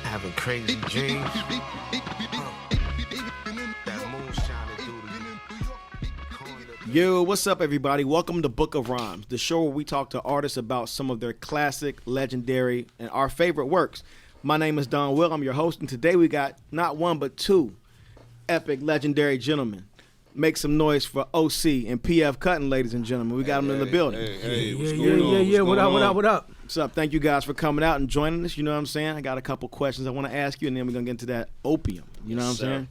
Having crazy dreams. That moonshine to do to you. Yo, what's up, everybody? Welcome to Book of Rhymes, the show where we talk to artists about some of their classic, legendary, and our favorite works. My name is Don Will. I'm your host, and today we got not one but two epic, legendary gentlemen. Make some noise for OC and PF Cuttin, ladies and gentlemen. We got them in the building. Hey, what's going on? What up? What's up? Thank you guys for coming out and joining us. You know what I'm saying? I got a couple questions I want to ask you, and then we're going to get into that opium. You know what I'm saying?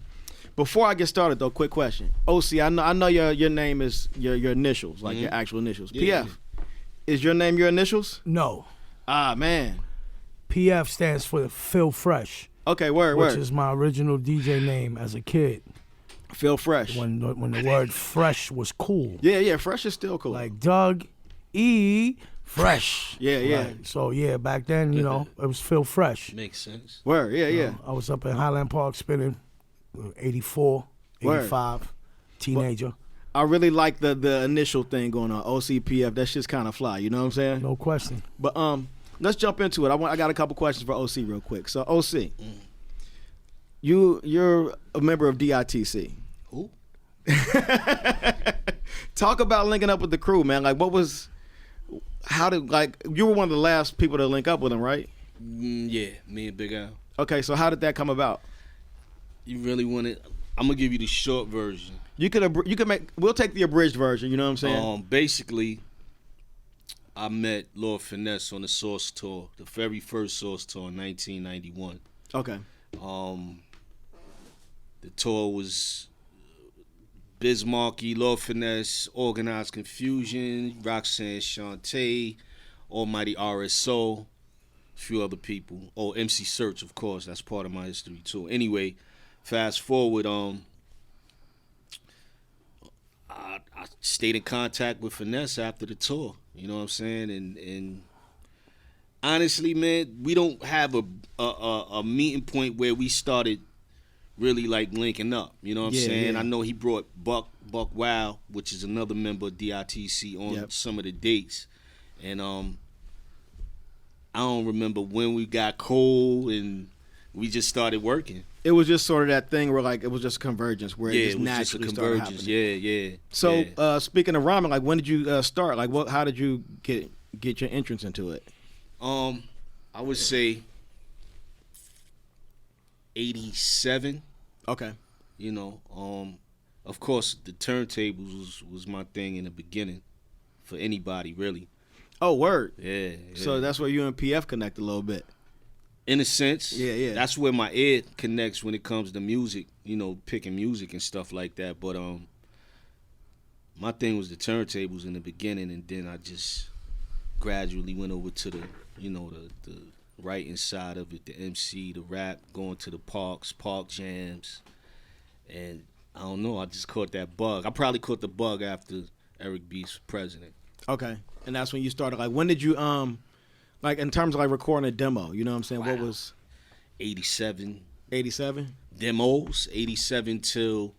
Before I get started, though, quick question. OC, I know your name is your initials, like your actual initials. Yeah. PF, is your name your initials? No. Ah, man. PF stands for Phil Fresh, Okay, word. which is my original DJ name as a kid. Feel fresh. When the word fresh was cool. Yeah, fresh is still cool. Like Doug E. Fresh. Yeah. Right. So, back then, it was Phil Fresh. Makes sense. Word, yeah. I was up in Highland Park spinning 84, Word. 85, teenager. I really like the initial thing going on. OCPF, that shit's kind of fly, you know what I'm saying? No question. But let's jump into it. I got a couple questions for OC real quick. So OC, you're a member of D.I.T.C. Who? Talk about linking up with the crew, man. Like, you were one of the last people to link up with him, right? Yeah, me and Big Al. Okay, so how did that come about? You really want it? I'm gonna give you the short version. We'll take the abridged version. You know what I'm saying? Basically, I met Lord Finesse on the Source tour, the very first Source tour in 1991. Okay. The tour was Bismarcky, Lord Finesse, Organized Confusion, Roxanne Shante, Almighty RSO, a few other people. Oh, MC Search, of course. That's part of my history too. Anyway, fast forward, I stayed in contact with Finesse after the tour. You know what I'm saying? And honestly, man, we don't have a meeting point where we started really like linking up. You know what I'm saying? Yeah. I know he brought Buck Wow, which is another member of D.I.T.C. on some of the dates. And I don't remember when we got cold and we just started working. It was just sort of that thing where like it was just a convergence where it just was naturally just a started convergence. happening. Yeah. So speaking of rhyming, like when did you start? Like how did you get your entrance into it? I would say 87. Okay. You know, of course the turntables was my thing in the beginning for anybody really. Oh, word. Yeah. So that's where you and PF connect a little bit. In a sense. Yeah. That's where my ear connects when it comes to music, you know, picking music and stuff like that. But my thing was the turntables in the beginning, and then I just gradually went over to the writing side of it, the MC, the rap, going to the park jams, and I don't know, I just caught that bug. I probably caught the bug after Eric B. was president. Okay. And that's when you started. Like, when did you like in terms of like recording a demo? You know what I'm saying? Wow. What was 87 87 demos, 87 till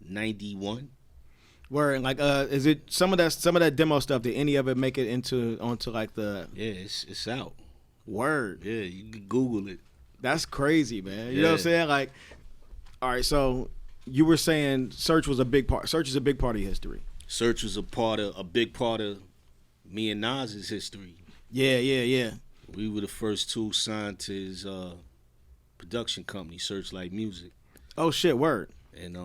91. Where like is it some of that demo stuff? Did any of it make it onto like the? Yeah, it's out. Word. Yeah, you can Google it. That's crazy, man. You know what I'm saying? Like, all right, so you were saying Search is a big part of your history. Search was a big part of me and Nas's history. Yeah. We were the first two signed to his production company, Searchlight Music. Oh shit, word. And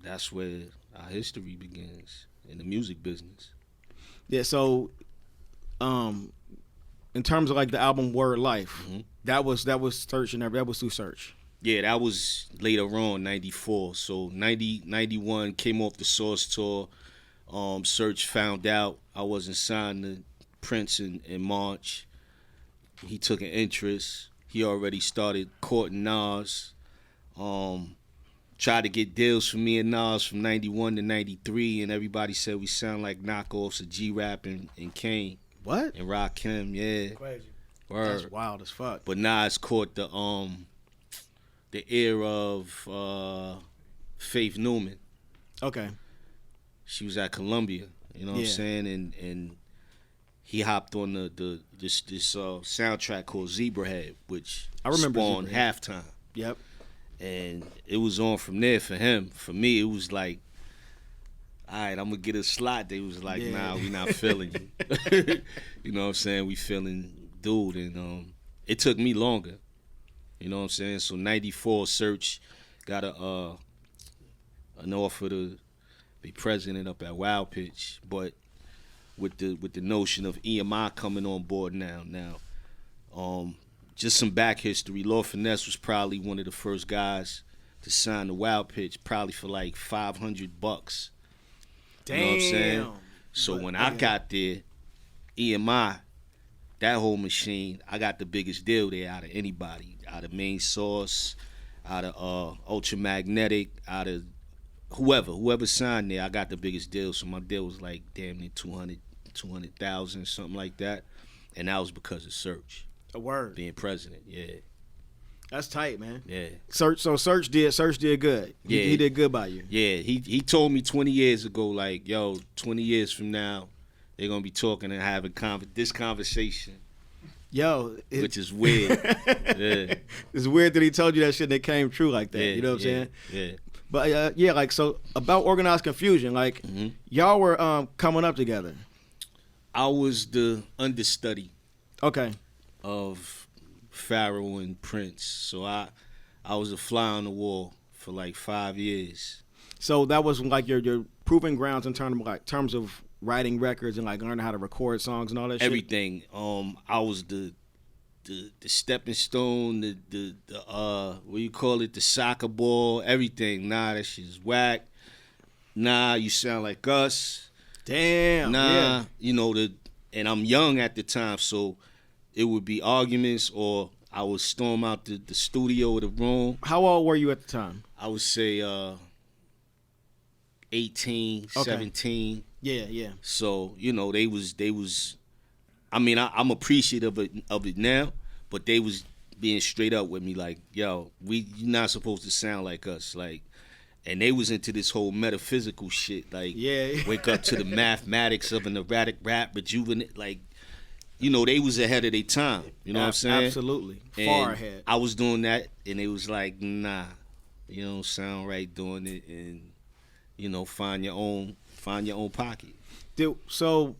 that's where our history begins in the music business. Yeah, so in terms of like the album Word Life, that was Search and that was through Search. Yeah, that was later on, 94. So 91 came off the Source tour. Search found out I wasn't signed to Prince in March. He took an interest. He already started courting Nas. Tried to get deals for me and Nas from 91 to 93, and everybody said we sound like knockoffs of G-Rap and Kane. What? And Rakim, yeah. Crazy. Word. That's wild as fuck. But Nas caught the ear of Faith Newman. Okay. She was at Columbia, you know what I'm saying? And he hopped on this soundtrack called Zebrahead, which I remember spawned Zebrahead. Halftime. Yep. And it was on from there for him. For me, it was like, all right, I'm gonna get a slot. They was like, Yeah. nah, we not feeling you. You know what I'm saying? We feeling dude, and it took me longer. You know what I'm saying? So '94, Search got an offer to be president up at Wild Pitch, but with the notion of EMI coming on board now. Just some back history. Lord Finesse was probably one of the first guys to sign the Wild Pitch, probably for like $500. Damn. You know what I'm saying? So when I got there, EMI, that whole machine, I got the biggest deal there out of anybody. Out of Main Source, out of Ultramagnetic, out of whoever signed there, I got the biggest deal. So my deal was like damn near 200,000, something like that. And that was because of Search. A word. Being president, yeah. That's tight, man. Yeah. Search did good. Yeah. He did good by you. Yeah, he told me 20 years ago, like, yo, 20 years from now, they're going to be talking and having this conversation. Yo. Which is weird. Yeah. It's weird that he told you that shit and it came true like that. Yeah, You know what I'm saying? Yeah. But, like, so about Organized Confusion, like, y'all were coming up together. I was the understudy Okay. of Pharaoh and Prince. So I was a fly on the wall for like 5 years. So that was like your proving grounds in terms of writing records and like learning how to record songs and all that shit? Everything. I was the stepping stone, the what do you call it, the soccer ball, everything. Nah, that shit's whack. Nah, you sound like us. Damn. Nah, Yeah. you know, and I'm young at the time, so it would be arguments or I would storm out the studio or the room. How old were you at the time? I would say 18, Okay. 17. Yeah. So, you know, they was I mean, I'm appreciative of it now, but they was being straight up with me like, yo, you're not supposed to sound like us. Like, and they was into this whole metaphysical shit. Like, Yeah. wake up to the mathematics of an erratic rap, rejuvenate. Like, you know, they was ahead of their time. You know what I'm saying? Absolutely. And Far ahead. I was doing that, and they was like, nah, you don't sound right doing it, and, you know, find your own pocket. So,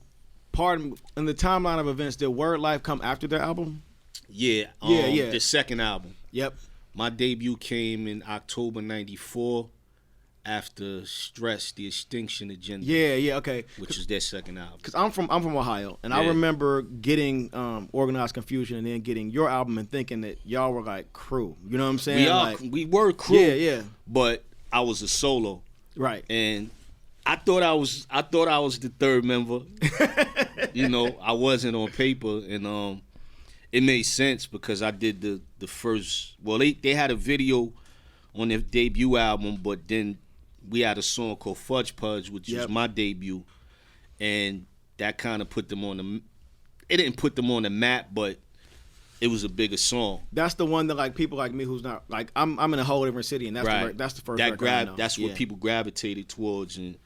in the timeline of events, did Word Life come after their album? Yeah. Yeah. The second album. Yep. My debut came in October '94 after Stress, The Extinction Agenda. Yeah, okay. Which is their second album. Because I'm from Ohio, and I Yeah. remember getting Organized Confusion and then getting your album and thinking that y'all were like crew. You know what I'm saying? We were crew. Yeah. But I was a solo. Right. And I thought I was the third member. You know, I wasn't on paper, and it made sense because I did the first. Well, they had a video on their debut album, but then we had a song called Fudge Pudge, which was my debut, and that kind of put them on the. It didn't put them on the map, but it was a bigger song. That's the one that like people like me who's not like I'm in a whole different city, and that's that's the first record I know. That's what people gravitated towards, and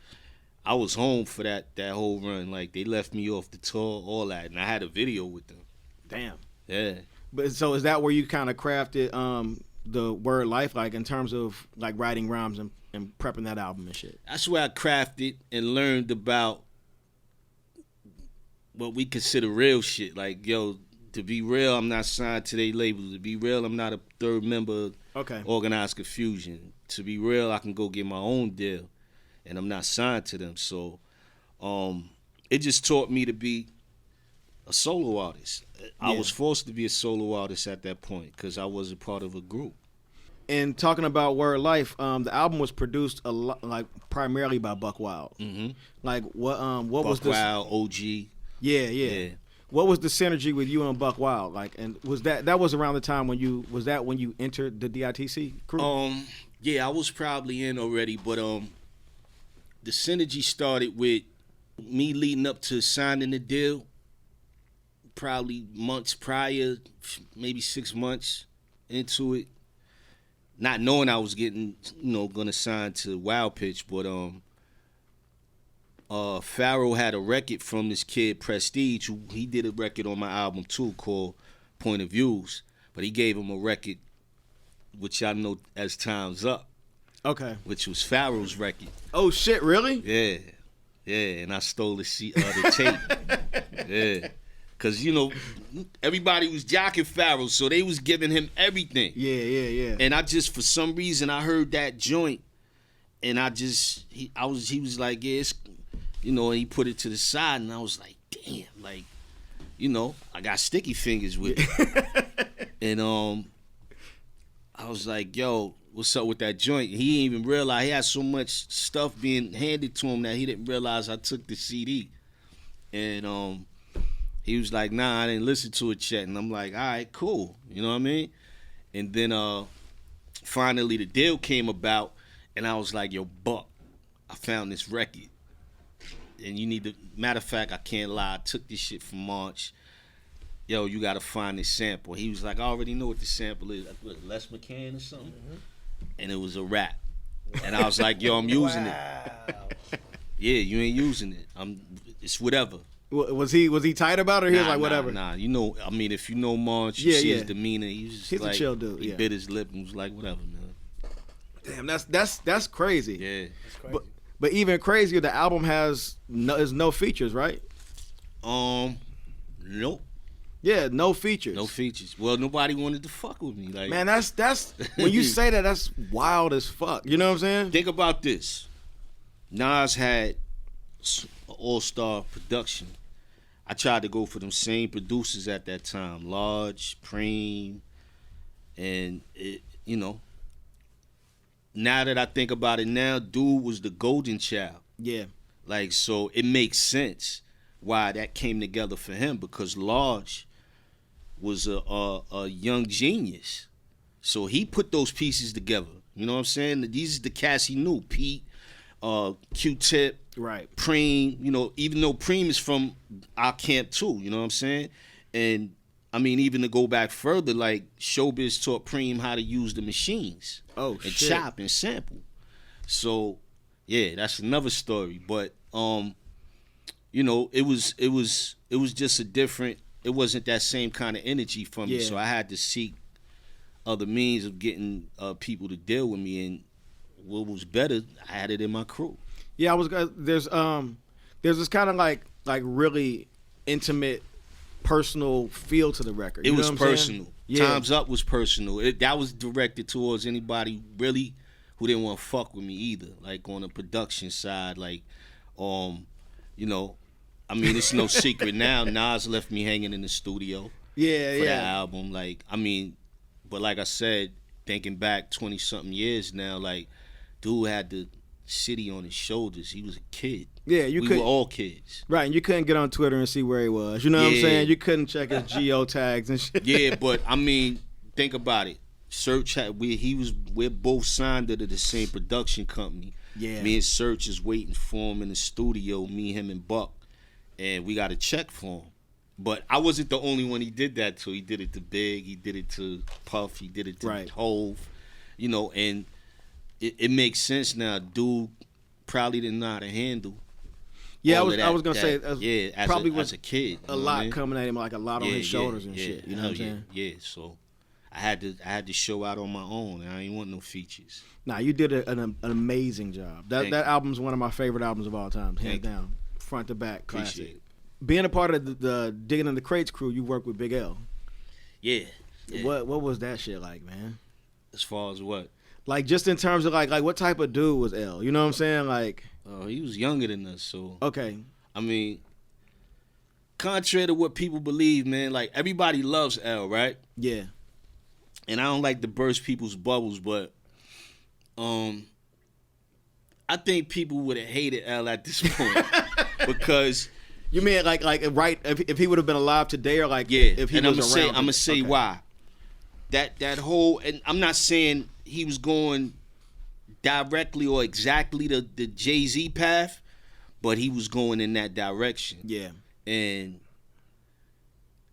I was home for that whole run. Like, they left me off the tour, all that, and I had a video with them. Damn. Yeah. But so is that where you kind of crafted the Word Life, like in terms of like writing rhymes and prepping that album and shit? That's where I crafted and learned about what we consider real shit. Like, yo, to be real, I'm not signed to their label. To be real, I'm not a third member of Organized Confusion. To be real, I can go get my own deal, and I'm not signed to them. So it just taught me to be a solo artist. I was forced to be a solo artist at that point because I wasn't part of a group. And talking about Word Life, the album was produced a lot, like primarily by Buck Wild. Mm-hmm. Like what Buck was this? Wild, OG. Yeah. What was the synergy with you and Buck Wild? Like, and was that was around the time when you entered the D.I.T.C crew? Yeah, I was probably in already, but the synergy started with me leading up to signing the deal. Probably months prior, maybe 6 months into it, not knowing I was gonna sign to Wild Pitch, but Pharaoh had a record from this kid Prestige, who he did a record on my album too called Point of Views, but he gave him a record which I know as Time's Up, Okay. which was Pharaoh's record. Oh shit, really? Yeah, and I stole the tape. Yeah, cause you know everybody was jocking Pharaoh, so they was giving him everything. Yeah. And I just, for some reason, I heard that joint, and he was like, yeah, it's, you know, and he put it to the side, and I was like, damn, like, you know, I got sticky fingers with it. And I was like, yo, what's up with that joint? He didn't even realize he had so much stuff being handed to him that he didn't realize I took the CD. And he was like, nah, I didn't listen to it yet. And I'm like, all right, cool. You know what I mean? And then finally the deal came about, and I was like, yo, Buck, I found this record. And you need to, matter of fact, I can't lie, I took this shit from March. Yo, you gotta find this sample. He was like, I already know what the sample is. What, Les McCann or something? Mm-hmm. And it was a rap. And I was like, yo, I'm using it. Yeah, you ain't using it. It's whatever. Was he tight about it? Or he was like, whatever. Nah. You know, I mean, if you know March, you see his demeanor. He's like, a chill dude. He bit his lip and was like, whatever, man. Damn, that's crazy. Yeah. That's crazy. But even crazier, the album has no features, right? Nope. Yeah, no features. No features. Well, nobody wanted to fuck with me. Like, man, that's when you say that, that's wild as fuck. You know what I'm saying? Think about this. Nas had an all-star production. I tried to go for them same producers at that time, Large, Preem, and it, you know. Now that I think about it now, dude was the golden child. Yeah. Like, so it makes sense why that came together for him, because Large was a young genius. So he put those pieces together. You know what I'm saying? These are the cats he knew. Pete, Q-Tip, right, Preem, you know, even though Preem is from our camp too, you know what I'm saying? And I mean, even to go back further, like Showbiz taught Preem how to use the machines. And shit. Chop and sample. So yeah, that's another story. But you know, it was just a different, it wasn't that same kind of energy from me. So I had to seek other means of getting people to deal with me, and what was better, I had it in my crew. Yeah, there's this kind of like really intimate, personal feel to the record. It was personal. Yeah. Time's Up was personal. That was directed towards anybody really who didn't want to fuck with me either. Like on the production side, like you know, I mean, it's no secret now. Nas left me hanging in the studio. For that album. Like, I mean, but like I said, thinking back 20-something years now, like, dude had the city on his shoulders. He was a kid. Yeah, we were all kids. Right, and you couldn't get on Twitter and see where he was. You know what I'm saying? You couldn't check his geo tags and shit. Yeah, but I mean, think about it. Search we're both signed to the same production company. Yeah. Me and Search is waiting for him in the studio, me, him, and Buck. And we got a check for him. But I wasn't the only one he did that to. He did it to Big, he did it to Puff, he did it to Hove. You know, and it makes sense now. Dude probably didn't know how to handle. Yeah, I was gonna say probably as a kid, a lot coming at him, like a lot on his shoulders and shit. You know what I'm saying? Yeah, so I had to show out on my own, and I ain't want no features. Nah, you did an amazing job. That album's one of my favorite albums of all time, hands down, front to back, classic. Being a part of the Digging in the Crates crew, you worked with Big L. Yeah. What was that shit like, man? As far as what? Like, just in terms of like what type of dude was L? You know what I'm saying? Like, he was younger than us, so okay. I mean, contrary to what people believe, man, like everybody loves L, right? Yeah. And I don't like to burst people's bubbles, but I think people would have hated L at this point because. You mean like right if he would have been alive today, or like if he was around? I'm gonna say why. That whole, and I'm not saying he was going directly or exactly the Jay-Z path, but he was going in that direction. Yeah. And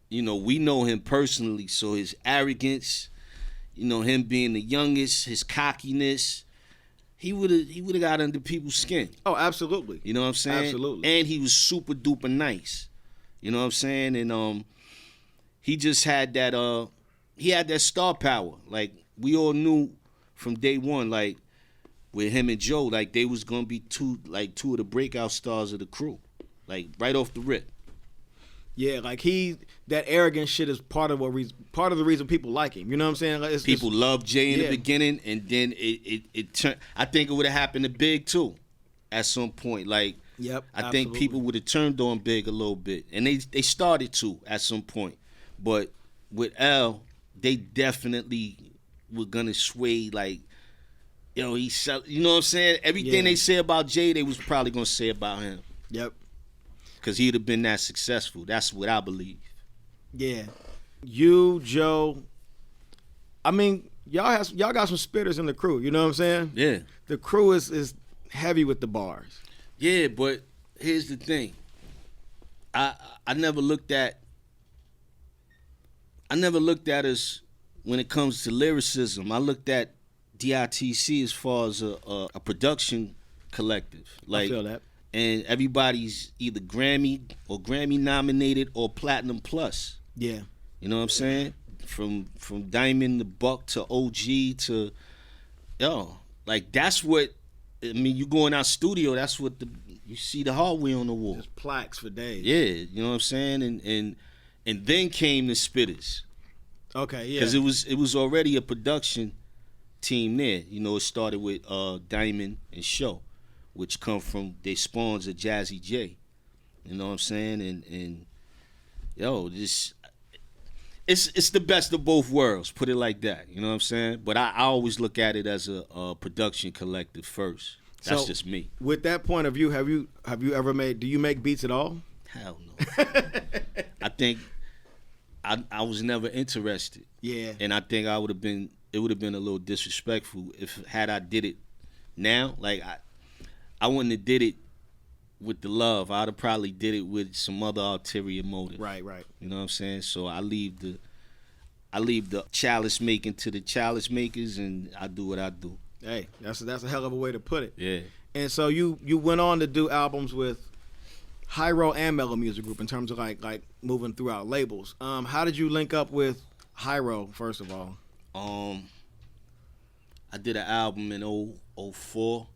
you know, we know him personally, so his arrogance, you know, him being the youngest, his cockiness, he would have got under people's skin. Oh, absolutely. You know what I'm saying? Absolutely. And he was super duper nice. You know what I'm saying? And he just had that he had that star power. Like we all knew from day one, like with him and Joe, like they was gonna be two of the breakout stars of the crew. Like right off the rip. Yeah, like that arrogant shit is part of the reason people like him. You know what I'm saying? Like People loved Jay in the beginning, and then it turned. I think it would have happened to Big too, at some point. Like, yep, I think people would have turned on Big a little bit, and they started to at some point. But with L, they definitely were gonna sway. Like, yo, you know what I'm saying? Everything they say about Jay, they was probably gonna say about him. Yep. Because he'd have been that successful. That's what I believe. Yeah. You, Joe, I mean, y'all got some spitters in the crew. You know what I'm saying? Yeah. The crew is heavy with the bars. Yeah, but here's the thing. I never looked at us when it comes to lyricism. I looked at D.I.T.C. as far as a production collective. Like, I feel that. And everybody's either Grammy nominated or Platinum Plus. Yeah. You know what I'm saying? From Diamond to Buck to OG to like that's what I mean. You go in our studio, that's what you see the hardware on the wall. There's plaques for days. Yeah, you know what I'm saying? And then came the spitters. Okay, yeah. Because it was already a production team there. You know, it started with Diamond and Show, which they spawns of Jazzy J. You know what I'm saying? And it's the best of both worlds, put it like that. You know what I'm saying? But I always look at it as a production collective first. That's just me. With that point of view, have you ever do you make beats at all? Hell no. I think I was never interested. Yeah. And I think it would have been a little disrespectful had I did it now. Like I wouldn't have did it with the love. I'd have probably did it with some other ulterior motive. Right. You know what I'm saying? So I leave the chalice making to the chalice makers, and I do what I do. Hey, that's a hell of a way to put it. Yeah. And so you went on to do albums with Hyro and Mellow Music Group in terms of like moving throughout labels. How did you link up with Hyro, first of all? I did an album in 04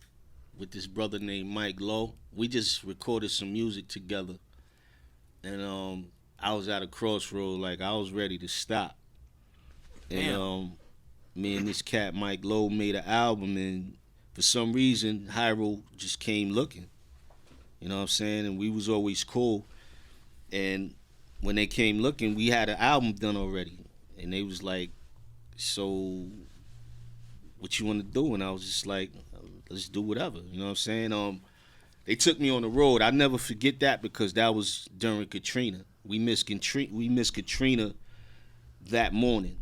with this brother named Mike Lowe. We just recorded some music together. And I was at a crossroad, like I was ready to stop. And me and this cat Mike Lowe made an album, and for some reason Hyro just came looking. You know what I'm saying? And we was always cool. And when they came looking, we had an album done already. And they was like, so what you want to do? And I was just like, let's do whatever. You know what I'm saying? They took me on the road. I never forget that because that was during Katrina. We missed Katrina that morning.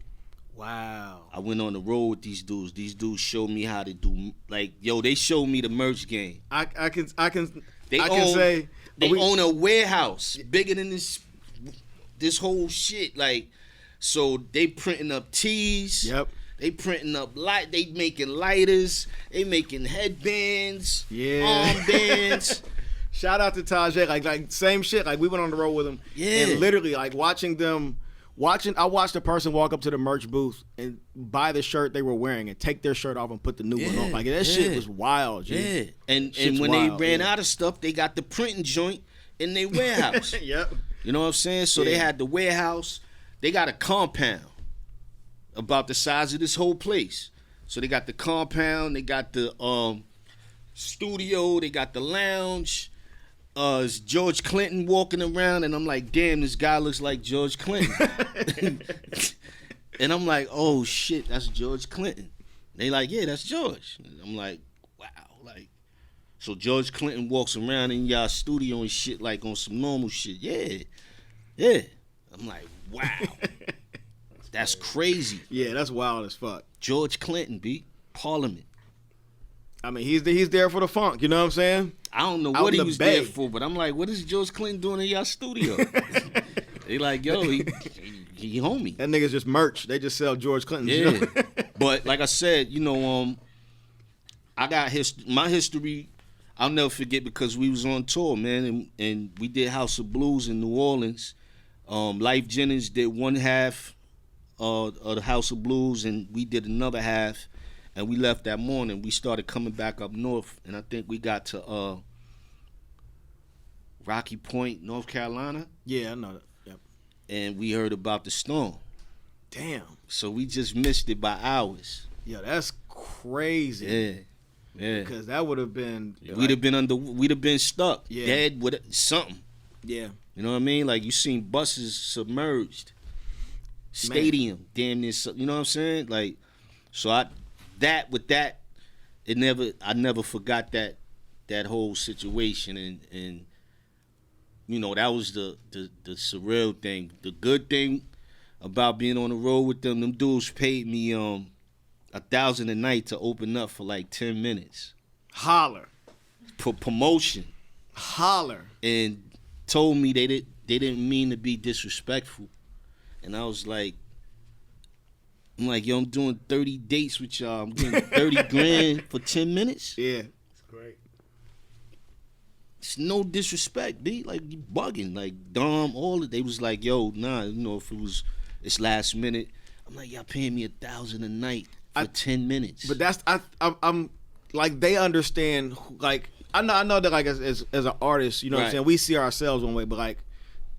Wow. I went on the road with these dudes. These dudes showed me how to do, they showed me the merch game. I can They own a warehouse bigger than this whole shit. Like, so they printing up tees. Yep. They printing up they making lighters. They making headbands. Yeah. Armbands. Shout out to Tajay. Like same shit. Like we went on the road with them. Yeah. And literally like I watched a person walk up to the merch booth and buy the shirt they were wearing and take their shirt off and put the new one on. Like that shit was wild, G. Yeah. And when they ran out of stuff, they got the printing joint in their warehouse. Yep. You know what I'm saying? So they had the warehouse. They got a compound about the size of this whole place. So they got the compound, they got the studio, they got the lounge. It's George Clinton walking around, and I'm like, damn, this guy looks like George Clinton. And I'm like, oh shit, that's George Clinton. They like, yeah, that's George. And I'm like, wow, like, so George Clinton walks around in y'all studio and shit like on some normal shit. Yeah. I'm like, wow. That's crazy. Yeah, that's wild as fuck. George Clinton, Parliament. I mean, he's there for the funk, you know what I'm saying? I don't know what he was there for, but I'm like, what is George Clinton doing in y'all studio? They like, yo, he homie. That nigga's just merch. They just sell George Clinton. Yeah. But like I said, you know, I got my history. I'll never forget because we was on tour, man, and we did House of Blues in New Orleans. Life Jennings did one half of the House of Blues, and we did another half, and we left that morning. We started coming back up north, and I think we got to Rocky Point, North Carolina. Yeah, I know that. Yep. And we heard about the storm. Damn. So we just missed it by hours. Yeah, that's crazy. Yeah. Yeah. Because that would have been. We'd have been stuck. Yeah. Dead with something. Yeah. You know what I mean? Like you seen buses submerged. Stadium, damn near, you know what I'm saying? Like, so I never forgot that whole situation, and you know, that was the surreal thing. The good thing about being on the road with them dudes paid me $1,000 a night to open up for like 10 minutes. Holler. Promotion. Holler. And told me they didn't mean to be disrespectful. And I was like, yo, I'm doing 30 dates with y'all. I'm getting 30 grand for 10 minutes. Yeah. It's great. It's no disrespect, B. Like, you bugging. Like, Dom, all of they was like, yo, nah, you know, if it's last minute. I'm like, y'all paying me $1,000 a night for 10 minutes. But that's, I'm like, they understand, like, I know that, like, as an artist, you know what I'm saying? We see ourselves one way, but, like,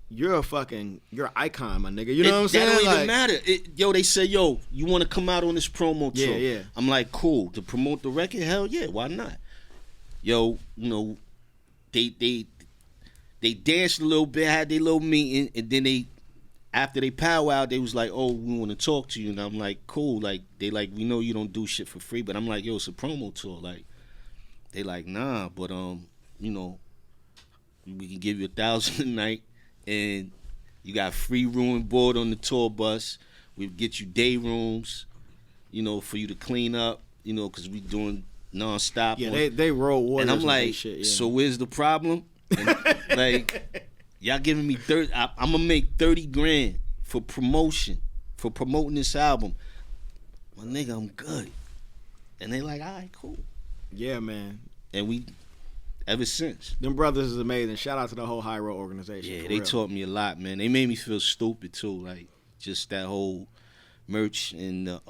you're an icon, my nigga. You know what I'm saying? That don't like, even matter. They say, yo, you want to come out on this promo tour? Yeah. I'm like, cool. To promote the record? Hell yeah, why not? Yo, you know, they danced a little bit, had their little meeting, and then after they powwowed, they was like, oh, we want to talk to you. And I'm like, cool. Like, they like, we know you don't do shit for free, but I'm like, yo, it's a promo tour. Like, they like, nah, but you know, we can give you $1,000 a night. And you got free room and board on the tour bus. We get you day rooms, you know, for you to clean up, you know, because we doing nonstop. Yeah, they roll Warriors. And I'm like, shit, yeah. So where's the problem? And, like, y'all giving me 30. I'm gonna make 30 grand for promotion, for promoting this album. My nigga, I'm good. And they like, all right, cool. Yeah, man. And we. Ever since. Them brothers is amazing. Shout out to the whole High Road organization. Yeah, they taught me a lot, man. They made me feel stupid too. Like just that whole merch and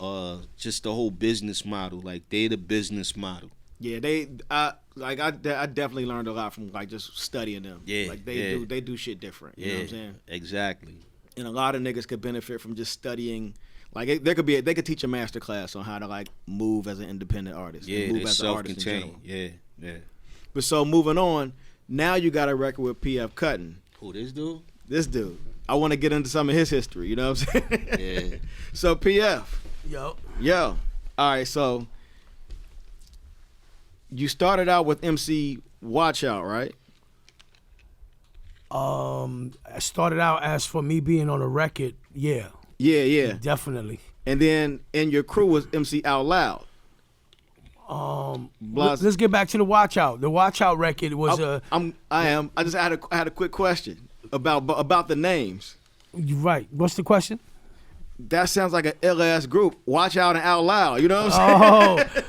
just the whole business model. Like they the business model. Yeah, I definitely learned a lot from like just studying them. Yeah, like they do shit different. You know what I'm saying? Exactly. And a lot of niggas could benefit from just studying. Like they could teach a master class on how to like move as an independent artist. Yeah, move they're as an artist in self-contained. general. Yeah. But so moving on, now you got a record with PF Cuttin. Who, this dude? This dude. I want to get into some of his history. You know what I'm saying? Yeah. So PF. Yo. All right. So you started out with MC Watch Out, right? I started out as for me being on a record. Yeah. Yeah. Definitely. And then in your crew was MC Out Loud. Let's get back to the Watch Out. The Watch Out record was I just had a quick question about the names. You're right. What's the question? That sounds like an ill-ass group. Watch Out and Out Loud. You know what I'm saying?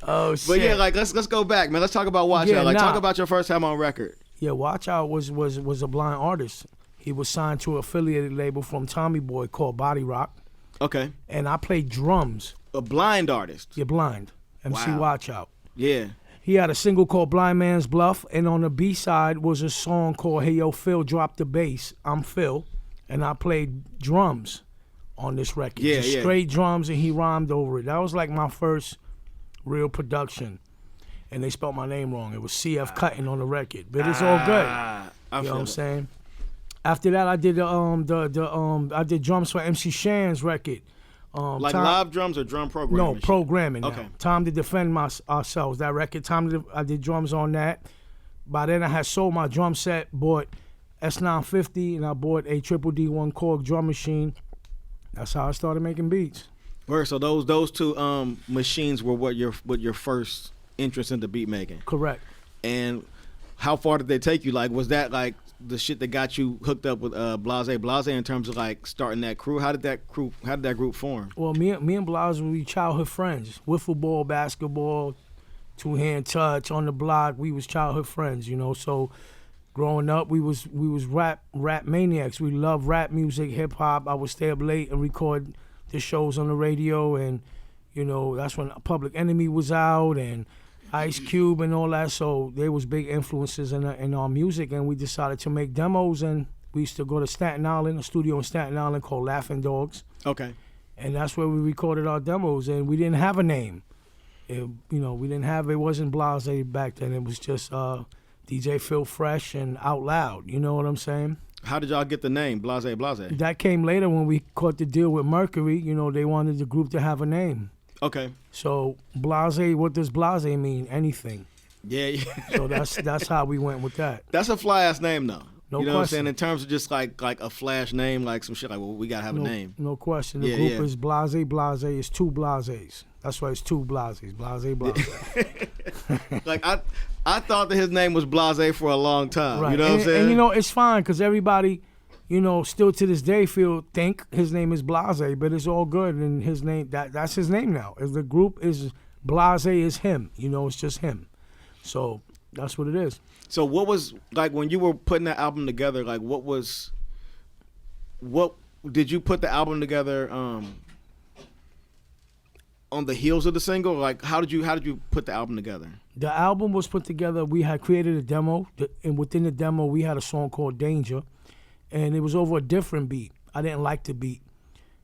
Oh shit. But yeah, like let's go back, man. Let's talk about Watch Out. Like talk about your first time on record. Yeah, Watch Out was a blind artist. He was signed to an affiliated label from Tommy Boy called Body Rock. Okay. And I played drums. A blind artist. You're blind. MC Watch Out. Yeah. He had a single called Blind Man's Bluff, and on the B-side was a song called Hey Yo Phil, Drop the Bass. I'm Phil, and I played drums on this record. Yeah, Just straight drums, and he rhymed over it. That was like my first real production. And they spelled my name wrong. It was PF Cuttin on the record, but it's all good. You know what I'm saying? After that, I did I did drums for MC Shan's record. Like live drums or drum programming? No, programming. Okay. Now. Time to Defend Ourselves. That record. I did drums on that. By then, I had sold my drum set, bought S950, and I bought a Triple D1 Korg drum machine. That's how I started making beats. Word. So those two machines were what your first interest into beat making? Correct. And how far did they take you? Like, was that like the shit that got you hooked up with Blase in terms of like starting that crew? How did that group form? Well, me and Blase, we childhood friends. Wiffle ball, basketball, Two Hand Touch, On the Block. We was childhood friends, you know. So growing up, we was rap maniacs. We loved rap music, hip hop. I would stay up late and record the shows on the radio, and you know that's when Public Enemy was out and Ice Cube and all that. So they was big influences in our music, and we decided to make demos. And we used to go to Staten Island, a studio in Staten Island called Laughing Dogs. Okay. And that's where we recorded our demos, and we didn't have a name. It wasn't Blase back then. It was just DJ Phil Fresh and Out Loud. You know what I'm saying? How did y'all get the name Blase? That came later when we caught the deal with Mercury. You know, they wanted the group to have a name. Okay. So Blase, what does Blase mean? Anything. Yeah. So that's how we went with that. That's a fly ass name though. No you know question. what I'm saying? In terms of just like a flash name, like some shit like, well, we gotta have a name. No question. The group is Blase. Blase is two Blases. That's why it's two Blases. Blase. Like I thought that his name was Blase for a long time. Right. You know what I'm saying? And you know, it's fine because everybody, you know, still to this day think his name is Blase, but it's all good. And his name, that's his name now. As the group is Blase is him. You know, it's just him. So that's what it is. So what was, like, when you were putting that album together, like, what did you put the album together on the heels of the single? Like, how did you put the album together? The album was put together, we had created a demo, and within the demo, we had a song called Danger, and it was over a different beat. I didn't like the beat.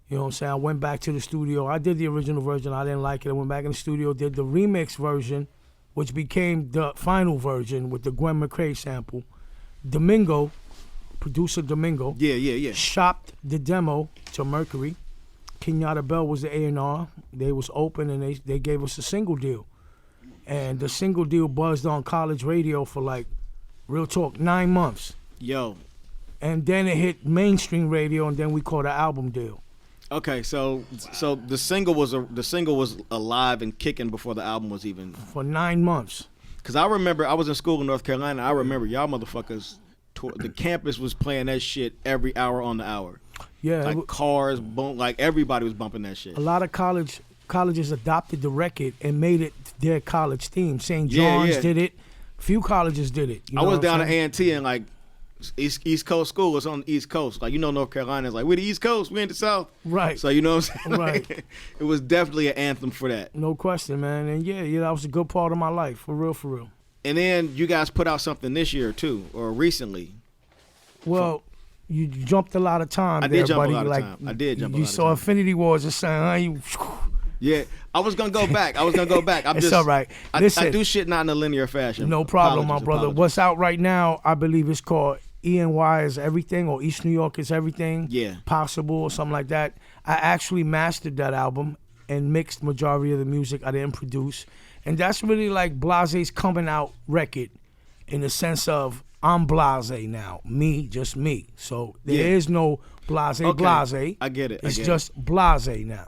You know what I'm saying? I went back to the studio. I did the original version. I didn't like it. I went back in the studio, did the remix version, which became the final version with the Gwen McCrae sample. Domingo, producer Domingo, shopped the demo to Mercury. Kenyatta Bell was the A&R. They was open, and they gave us a single deal. And the single deal buzzed on college radio for, like, real talk, 9 months. Yo. And then it hit mainstream radio, and then we caught an album deal. Okay, so the single was alive and kicking before the album was even. For 9 months. Cause I remember I was in school in North Carolina. I remember y'all motherfuckers. The campus was playing that shit every hour on the hour. Yeah, like cars, like everybody was bumping that shit. A lot of colleges adopted the record and made it their college theme. St. John's did it. Few colleges did it. I was down at A&T and like. East Coast school. It's on the East Coast. Like, you know, North Carolina is like, we're the East Coast, we ain't the South. Right. So, you know what I'm saying? Right. Like, it was definitely an anthem for that. No question, man. And yeah, that was a good part of my life, for real. And then you guys put out something this year too, or recently. Well, you jumped a lot of time. I there, did jump buddy. a lot of like, time. I did jump a lot of time. You saw Infinity Wars or something, Yeah, I was gonna go back. It's all right. Listen, I do shit not in a linear fashion. No problem, my brother. What's out right now, I believe it's called ENY is Everything, or East New York is Everything. Yeah. Possible, or something like that. I actually mastered that album and mixed majority of the music. I didn't produce. And that's really like Blase's coming out record in the sense of I'm Blase now. Me, just me. So there is no Blase. I get it. It's just Blase now.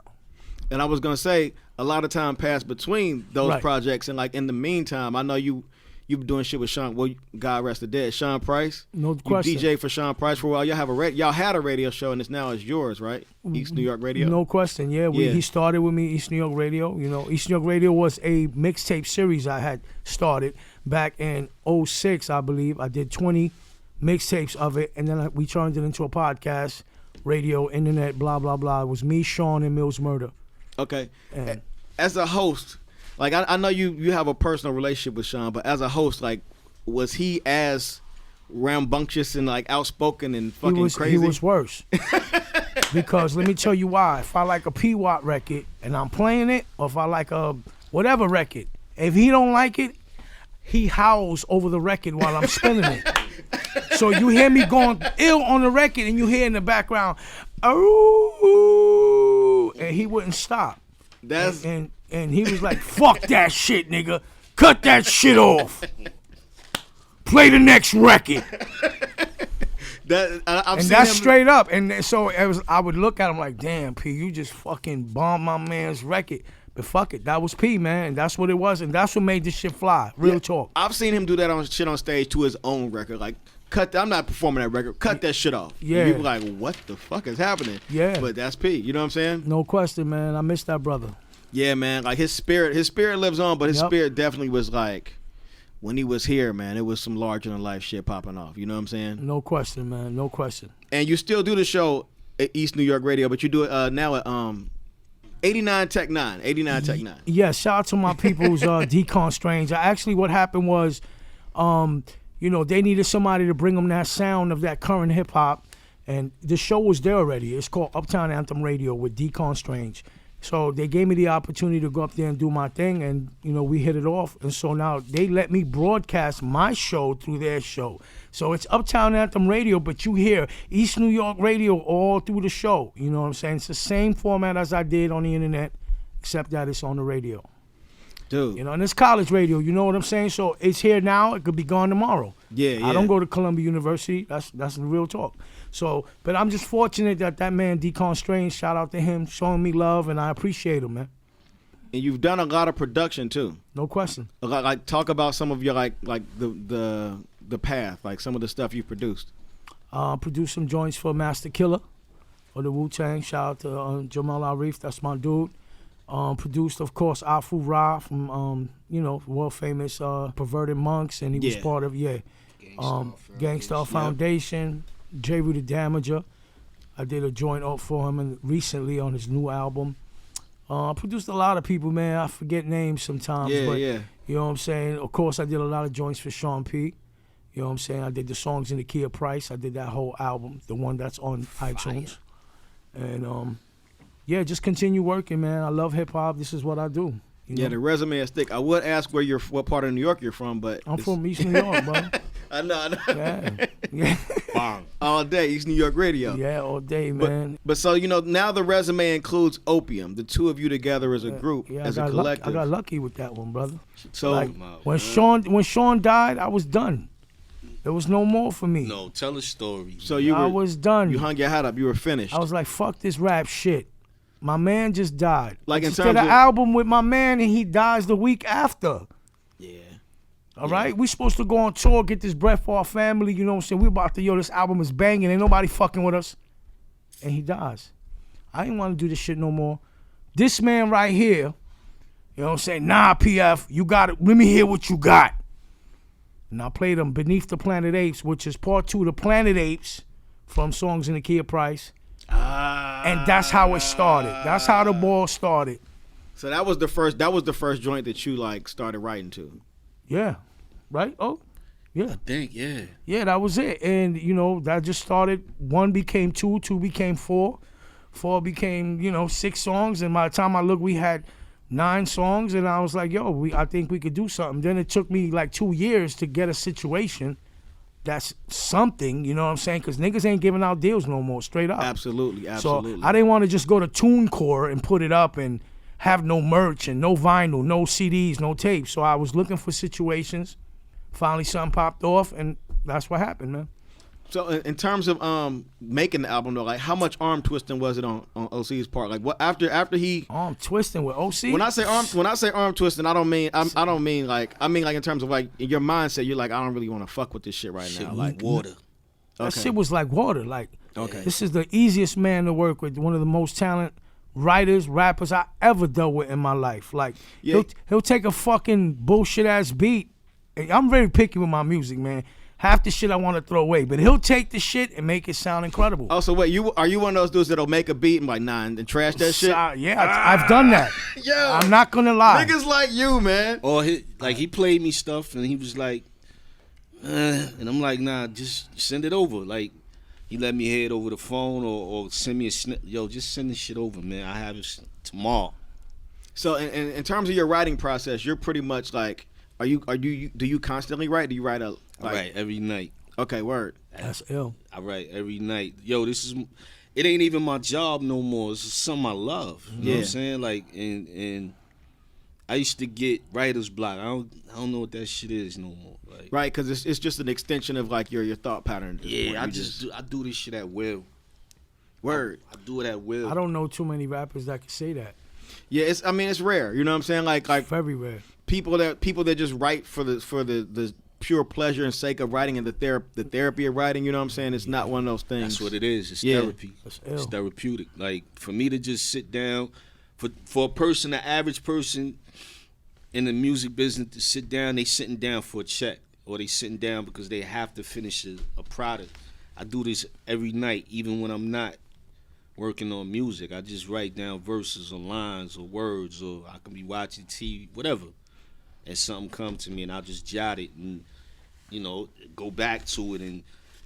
And I was gonna say, a lot of time passed between those projects, and like in the meantime, I know you've been doing shit with Sean. Well, God rest the dead, Sean Price. No question. You DJ for Sean Price for a while. Y'all had a radio show, and it's now yours, right? East New York Radio. No question. Yeah, he started with me, East New York Radio. You know, East New York Radio was a mixtape series I had started back in '06, I believe. I did 20 mixtapes of it, and then we turned it into a podcast, radio, internet, blah blah blah. It was me, Sean, and Mills Murder. Okay. And as a host, like I know you have a personal relationship with Sean, but as a host, like, was he as rambunctious and like outspoken and fucking crazy? He was worse. Because let me tell you why. If I like a P-Watt record and I'm playing it, or if I like a whatever record, if he don't like it, he howls over the record while I'm spinning it. So you hear me going ill on the record, and you hear in the background, oh, and he wouldn't stop. And he was like, fuck that shit, nigga. Cut that shit off. Play the next record. That's straight up. And so I would look at him like, damn, P, you just fucking bombed my man's record. But fuck it, that was P, man. And that's what it was. And that's what made this shit fly. Real talk. I've seen him do that on stage to his own record. Like, I'm not performing that record. Cut that shit off. Yeah. You were like, what the fuck is happening? Yeah. But that's P. You know what I'm saying? No question, man. I miss that brother. Yeah, man. Like his spirit lives on, but his spirit definitely was like, when he was here, man, it was some larger than life shit popping off. You know what I'm saying? No question, man. No question. And you still do the show at East New York Radio, but you do it now at 89 Tech 9. 89 Tech 9. Yeah, shout out to my people's Decon Strange. Actually, what happened was, they needed somebody to bring them that sound of that current hip hop, and the show was there already. It's called Uptown Anthem Radio with Decon Strange. So they gave me the opportunity to go up there and do my thing, and we hit it off. And so now they let me broadcast my show through their show. So it's Uptown Anthem Radio, but you hear East New York Radio all through the show. You know what I'm saying? It's the same format as I did on the internet, except that it's on the radio. Dude. And it's college radio, you know what I'm saying? So it's here now, it could be gone tomorrow. Yeah. I don't go to Columbia University. That's the real talk. So, but I'm just fortunate that man Decon Strange, shout out to him, showing me love, and I appreciate him, man. And you've done a lot of production too. No question. Like talk about some of your like the path, like some of the stuff you've produced. Produced some joints for Master Killer or the Wu-Tang. Shout out to Jamal Arif, that's my dude. Produced, of course, Afu Ra from, world famous Perverted Monks, and he was part of, Gangstar Foundation, J.V. the Damager. I did a joint up for him recently on his new album. Produced a lot of people, man. I forget names sometimes, but you know what I'm saying? Of course, I did a lot of joints for Sean P. You know what I'm saying? I did the songs in the Key of Price. I did that whole album, the one that's on iTunes. And just continue working, man. I love hip hop. This is what I do. You know? The resume is thick. I would ask what part of New York you're from, but I'm from East New York, bro. I know. Yeah. Bang. All day, East New York Radio. Yeah, all day, man. But so now the resume includes Opium, the two of you together as a group, as a collective. I got lucky with that one, brother. So when Sean died, I was done. There was no more for me. No, tell a story. So I was done. You hung your hat up. You were finished. I was like, fuck this rap shit. My man just died. Like in did terms an of album with my man, and he dies the week after. Yeah. All right? We supposed to go on tour, get this bread for our family. You know what I'm saying? We about to, this album is banging. Ain't nobody fucking with us. And he dies. I didn't want to do this shit no more. This man right here, you know what I'm saying? Nah, PF, you got it. Let me hear what you got. And I played him Beneath the Planet Apes, which is part 2 of the Planet Apes from Songs in the Key of Price. And that's how it started. That's how the ball started. So that was the first joint that you like started writing to. Yeah. Right? Oh. Yeah. I think, yeah. Yeah, that was it. And that just started. 1 became 2, 2 became 4. 4 became, 6 songs, and by the time I looked, we had 9 songs, and I was like, I think we could do something. Then it took me like 2 years to get a situation that's something, you know what I'm saying? Because niggas ain't giving out deals no more, straight up. Absolutely. So I didn't want to just go to TuneCore and put it up and have no merch and no vinyl, no CDs, no tapes. So I was looking for situations. Finally, something popped off, and that's what happened, man. So in terms of making the album though, like how much arm twisting was it on OC's part? Like what after he arm twisting with OC? When I say arm twisting, I don't mean like in terms of like in your mindset, you're like I don't really want to fuck with this shit right now. Like water. That shit was like water. Like okay, this is the easiest man to work with. One of the most talented writers, rappers I ever dealt with in my life. Like he'll take a fucking bullshit ass beat. I'm very picky with my music, man. Half the shit I want to throw away, but he'll take the shit and make it sound incredible. Oh, so wait, are you one of those dudes that'll make a beat and like and trash that shit? I've done that. Yo, I'm not gonna lie. Niggas like you, man. Or he played me stuff and he was like, and I'm like, nah, just send it over. Like he let me hear it over the phone or send me a snip. Yo, just send this shit over, man. I have it tomorrow. So in terms of your writing process, you're pretty much like, do you constantly write? Do you write I write every night. Okay, word. That's ill. I write every night. Yo, it ain't even my job no more. It's just something I love. You know what I'm saying? Like, and I used to get writer's block. I don't know what that shit is no more. Like, right, because it's just an extension of like your thought pattern. Yeah, I do this shit at will. Word. I do it at will. I don't know too many rappers that can say that. Yeah, it's rare. You know what I'm saying? Like very rare. People that just write for the pure pleasure and sake of writing and the therapy of writing, you know what I'm saying? It's not one of those things. That's what it is. It's therapy. It's therapeutic. Like for me to just sit down for a person, an average person in the music business to sit down, they sitting down for a check, or they sitting down because they have to finish a product. I do this every night, even when I'm not working on music. I just write down verses or lines or words, or I can be watching TV, whatever, and something come to me, and I'll just jot it and, you know, go back to it, and,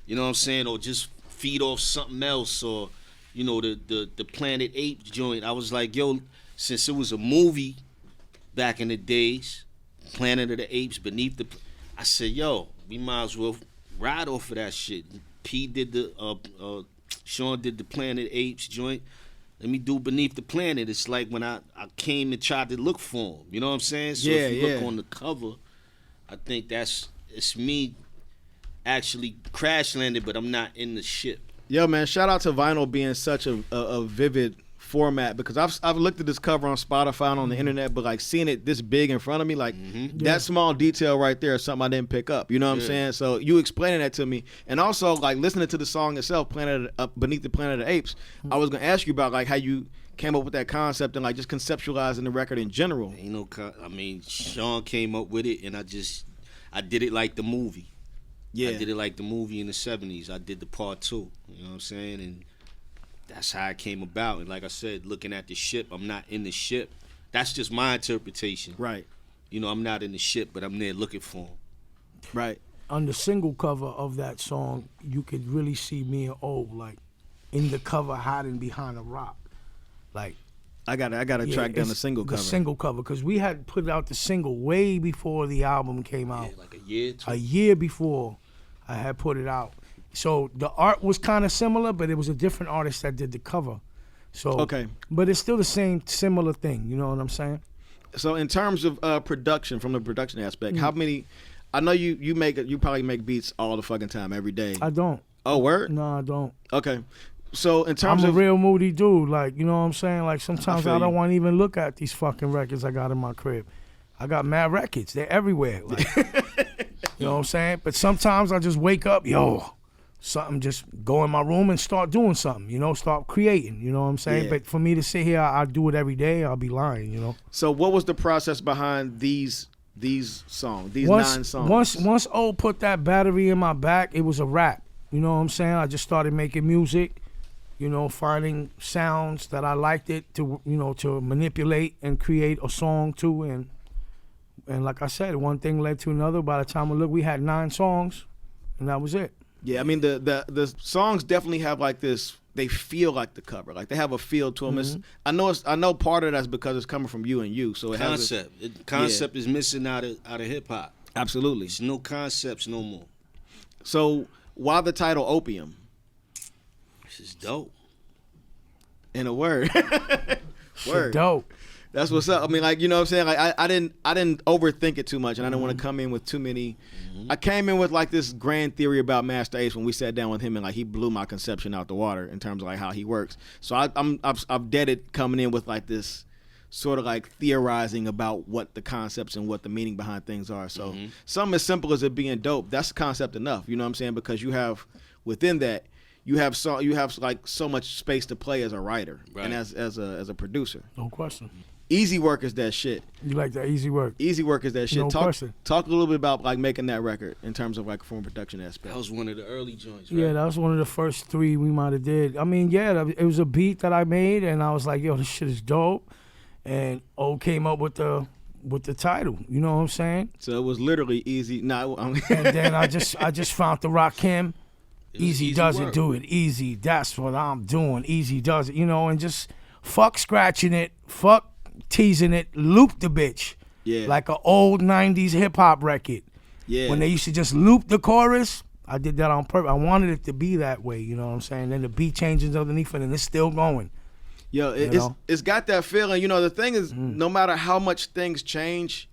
you know what I'm saying, or just feed off something else, or, you know, the Planet Ape joint. I was like, yo, since it was a movie back in the days, Planet of the Apes, Beneath the, I said, yo, we might as well ride off of that shit. P did the, Sean did the Planet Apes joint. Let me do Beneath the Planet. It's like when I came and tried to look for him. You know what I'm saying? So if you look on the cover, I think it's me actually crash landed, but I'm not in the ship. Yo, man, shout out to vinyl being such a vivid format, because I've looked at this cover on Spotify and on the internet, but like seeing it this big in front of me, like that small detail right there is something I didn't pick up. You know what I'm saying? So you explaining that to me, and also like listening to the song itself, Beneath the Planet of the Apes. I was gonna ask you about like how you came up with that concept and like just conceptualizing the record in general. You know, I mean, Sean came up with it, and I did it like the movie. Yeah, I did it like the movie in the 70s. I did the part 2. You know what I'm saying? And that's how it came about. And like I said, looking at the ship, I'm not in the ship. That's just my interpretation. Right. You know, I'm not in the ship, but I'm there looking for him. Right. On the single cover of that song, you could really see me and O like in the cover hiding behind a rock. Like, I gotta track down the single cover. The single cover, because we had put out the single way before the album came out. Yeah, like a year. A year before I had put it out. So the art was kind of similar, but it was a different artist that did the cover. So okay, but it's still the same similar thing. You know what I'm saying? So in terms of production, from the production aspect, how many? I know you probably make beats all the fucking time, every day. I don't. Oh, word? No, I don't. Okay. So in terms I'm of a real moody dude. Like, you know what I'm saying? Like sometimes I don't want to even look at these fucking records I got in my crib. I got mad records. They're everywhere. Like, you know what I'm saying? But sometimes I just wake up, something, just go in my room and start doing something, start creating, you know what I'm saying? Yeah. But for me to sit here, I do it every day, I'll be lying, So what was the process behind these songs, 9 songs? Once O put that battery in my back, it was a wrap. You know what I'm saying? I just started making music, finding sounds that I liked it to, to manipulate and create a song to. And like I said, one thing led to another. By the time I looked, we had 9 songs, and that was it. Yeah, I mean the songs definitely have like this. They feel like the cover, like they have a feel to them. Mm-hmm. I know part of that's because it's coming from you and you. So it concept is missing out of hip hop. Absolutely, there's no concepts no more. So why the title Opium? This is dope. In a word, word dope. That's what's up. I mean, like, you know what I'm saying? Like, I didn't overthink it too much, and I didn't want to come in with too many. I came in with like this grand theory about Master Ace when we sat down with him, and like he blew my conception out the water in terms of like how he works. So I've deaded coming in with like this sort of like theorizing about what the concepts and what the meaning behind things are. So something as simple as it being dope, that's concept enough. You know what I'm saying? Because you have within that. You have like so much space to play as a writer and as a producer. No question. Easy work is that shit. You like that easy work? Easy work is that shit. No question. Talk a little bit about like making that record in terms of like from a production aspect. That was one of the early joints, right? Yeah, that was one of the first 3 we might have did. I mean, yeah, it was a beat that I made, and I was like, yo, this shit is dope. And O came up with the title. You know what I'm saying? So it was literally easy. And then I just found the Rakim. Easy does it, do it easy. That's what I'm doing. Easy does it, and just fuck scratching it, fuck teasing it, loop the bitch. Yeah. Like an old 90s hip hop record. Yeah. When they used to just loop the chorus, I did that on purpose. I wanted it to be that way, you know what I'm saying? Then the beat changes underneath it and it's still going. Yo, it's got that feeling. The thing is, no matter how much things change,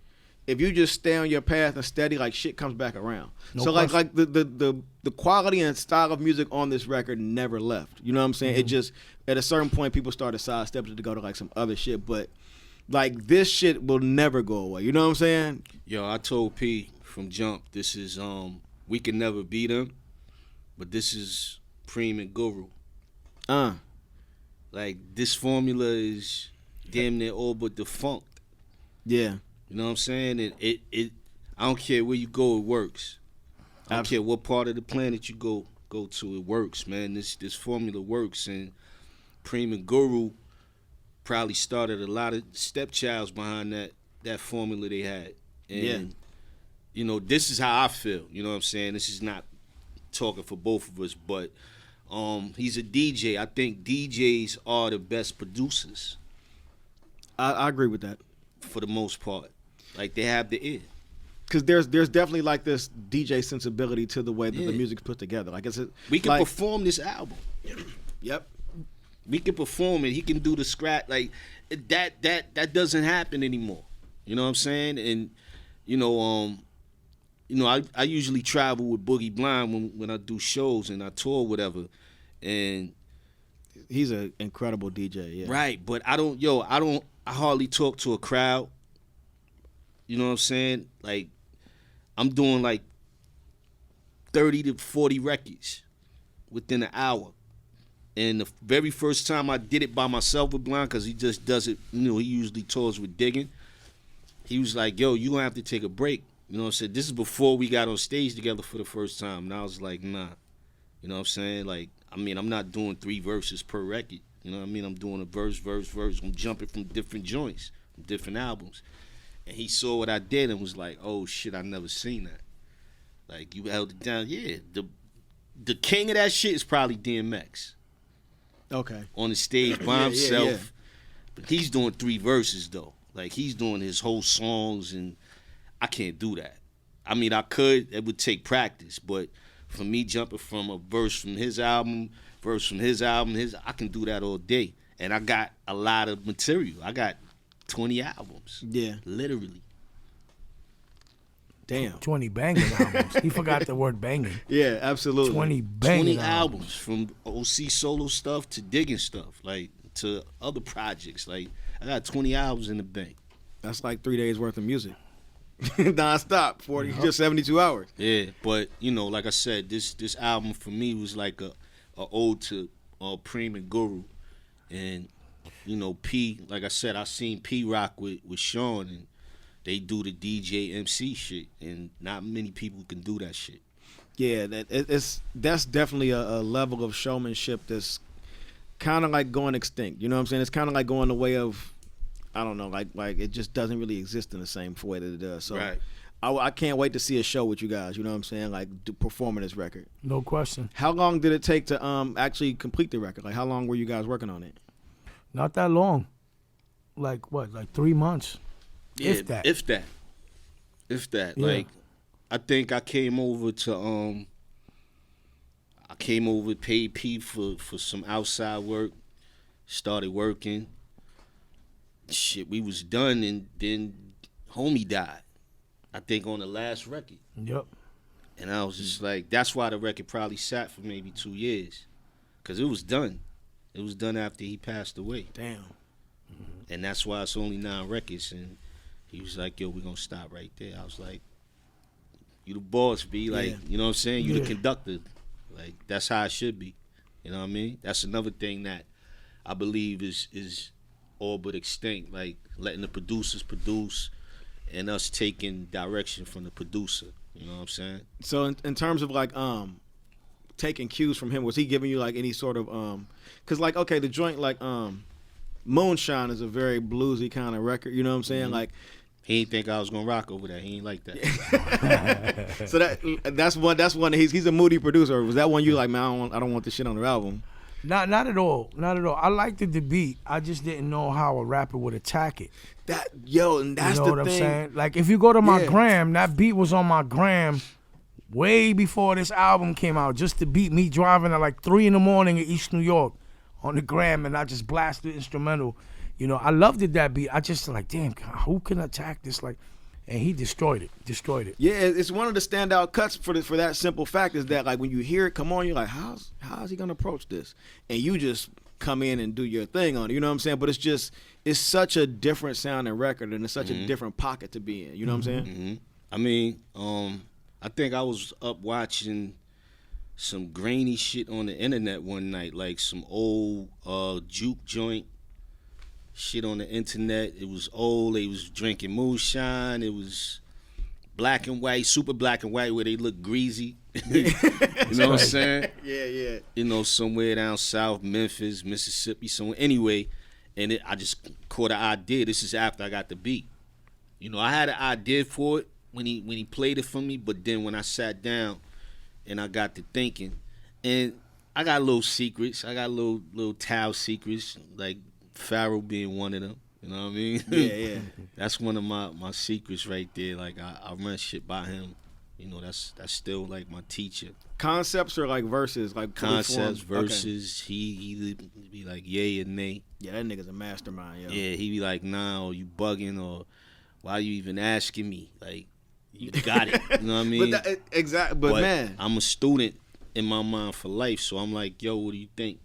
if you just stay on your path and steady, like shit comes back around. No so question. like the quality and style of music on this record never left. You know what I'm saying? It just at a certain point people started sidestepping to go to like some other shit, but like this shit will never go away. You know what I'm saying? Yo, I told P from jump, this is we can never beat them, but this is Preem and Guru. Like this formula is damn near all but defunct. Yeah. You know what I'm saying? It I don't care where you go, it works. I don't care what part of the planet you go to, it works, man. This formula works, and Preem and Guru probably started a lot of stepchilds behind that formula they had. And you know, this is how I feel. You know what I'm saying? This is not talking for both of us, but he's a DJ. I think DJs are the best producers. I agree with that. For the most part. Like, they have the ear. Because there's definitely like this DJ sensibility to the way that the music's put together. Like we can perform this album. Yep. We can perform it. He can do the scratch. Like, that doesn't happen anymore. You know what I'm saying? And I usually travel with Boogie Blind when I do shows and I tour whatever. And he's an incredible DJ, yeah. Right, but I hardly talk to a crowd. You know what I'm saying? Like, I'm doing like 30 to 40 records within an hour. And the very first time I did it by myself with Blind, because he just does it, he usually tours with Digging. He was like, yo, you gonna have to take a break. You know what I'm saying? This is before we got on stage together for the first time. And I was like, nah. You know what I'm saying? Like, I mean, I'm not doing 3 verses per record. You know what I mean? I'm doing a verse. I'm jumping from different joints, from different albums. And he saw what I did and was like, oh, shit, I never seen that. Like, you held it down. Yeah, the king of that shit is probably DMX. Okay. On the stage by himself. Yeah. But he's doing 3 verses, though. Like, he's doing his whole songs, and I can't do that. I mean, I could. It would take practice. But for me, jumping from a verse from his album, I can do that all day. And I got a lot of material. I got 20 albums. Yeah. Literally. Damn. 20 banging albums. He forgot the word banging. Yeah, absolutely. 20 banging 20 albums. From OC solo stuff to Digging stuff. Like, to other projects. Like, I got 20 albums in the bank. That's like 3 days worth of music. Non-stop. 40, just 72 hours. Yeah, but, like I said, this album for me was like a ode to Preem and Guru. And, P, like I said, I seen P rock with Sean, and they do the DJ MC shit, and not many people can do that shit. Yeah, that's definitely a level of showmanship that's kind of like going extinct. You know what I'm saying? It's kind of like going the way of, I don't know, like it just doesn't really exist in the same way that it does. So right. I can't wait to see a show with you guys. You know what I'm saying? Like performing this record. No question. How long did it take to actually complete the record? Like how long were you guys working on it? Not that long. Like what? Like 3 months. Yeah, if that. Yeah. Like, I think I came over to paid P for some outside work. Started working. Shit, we was done, and then homie died. I think on the last record. Yep. And I was just like, that's why the record probably sat for maybe 2 years. Because it was done. It was done after he passed away. Damn. Mm-hmm. And that's why it's only 9 records. And he was like, yo, we're going to stop right there. I was like, you the boss, B. Like, you know what I'm saying? You the conductor. Like, that's how it should be. You know what I mean? That's another thing that I believe is all but extinct. Like, letting the producers produce and us taking direction from the producer. You know what I'm saying? So in terms of like taking cues from him, was he giving you like any sort of because like okay, the joint like Moonshine is a very bluesy kind of record. You know what I'm saying? Mm-hmm. Like he didn't think I was gonna rock over that. He ain't like that. So that's one. He's a moody producer. Was that one you like? Man, I don't want this shit on the album. Not at all. Not at all. I liked the beat. I just didn't know how a rapper would attack it. And that's you know the what I'm thing. saying? Like if you go to my gram, that beat was on my gram way before this album came out. Just to beat me driving at like 3 a.m. in East New York on the gram, and I just blasted the instrumental. I loved it, that beat. I just like, damn, who can attack this? Like, and he destroyed it. Yeah, it's one of the standout cuts for that simple fact is that like when you hear it come on, you're like, how's he gonna approach this? And you just come in and do your thing on it. You know what I'm saying? But it's such a different sounding record, and it's such a different pocket to be in. You know what I'm saying? Mm-hmm. I mean, I think I was up watching some grainy shit on the internet one night, like some old juke joint. shit on the internet. It was old. They was drinking moonshine. It was black and white, super black and white, where they look greasy. You know what I'm saying? Yeah. You know, somewhere down south, Memphis, Mississippi, somewhere. Anyway, and I just caught an idea. This is after I got the beat. You know, I had an idea for it when he played it for me, but then when I sat down and I got to thinking, and I got little secrets. I got little Tao secrets, like Pharaoh being one of them. You know what I mean? Yeah. That's one of my secrets right there. Like I run shit by him. You know, that's still like my teacher. Concepts or like verses, like concepts, verses. Okay. He be like yay or nay. Yeah, that nigga's a mastermind. Yo. Yeah, he be like, nah, or you bugging, or why you even asking me? Like, you got it. You know what I mean? Exactly. But man, I'm a student in my mind for life, so I'm like, yo, what do you think?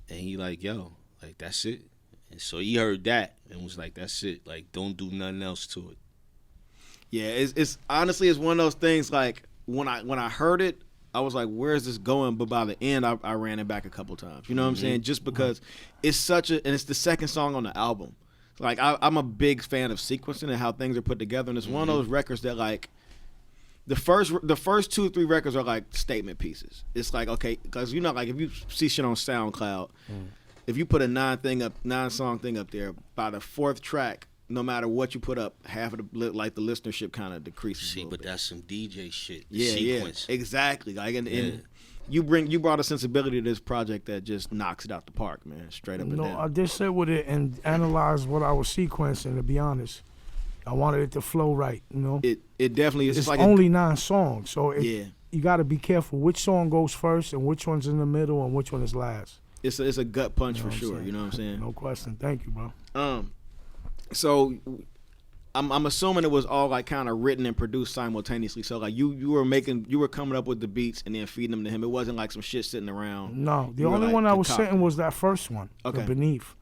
And he like, yo, like that's it. And so he heard that and was like, that's it. Like, don't do nothing else to it. Yeah, it's honestly, it's one of those things. Like when I heard it, I was like, where is this going? But by the end, I ran it back a couple times. You know what I'm saying? Just because it's and it's the second song on the album. Like I'm a big fan of sequencing and how things are put together, and it's one of those records that like the first 2 or 3 records are like statement pieces. It's like, okay, because you know, like if you see shit on SoundCloud, if you put a 9-song thing up there, by the 4th track, no matter what you put up, half of the listenership kind of decreases. See, but that's some DJ shit. Sequence. Exactly. Like and you brought a sensibility to this project that just knocks it out the park, man. Straight up and down. I did sit with it and analyze what I was sequencing. To be honest, I wanted it to flow right. You know, it definitely is. It's like only 9 songs, so you got to be careful which song goes first and which one's in the middle and which one is last. It's a gut punch for sure. You know what I'm saying? No question. Thank you, bro. So I'm assuming it was all like kind of written and produced simultaneously. So like you were coming up with the beats and then feeding them to him. It wasn't like some shit sitting around. No, the only one I was sitting was that first one, the Beneath.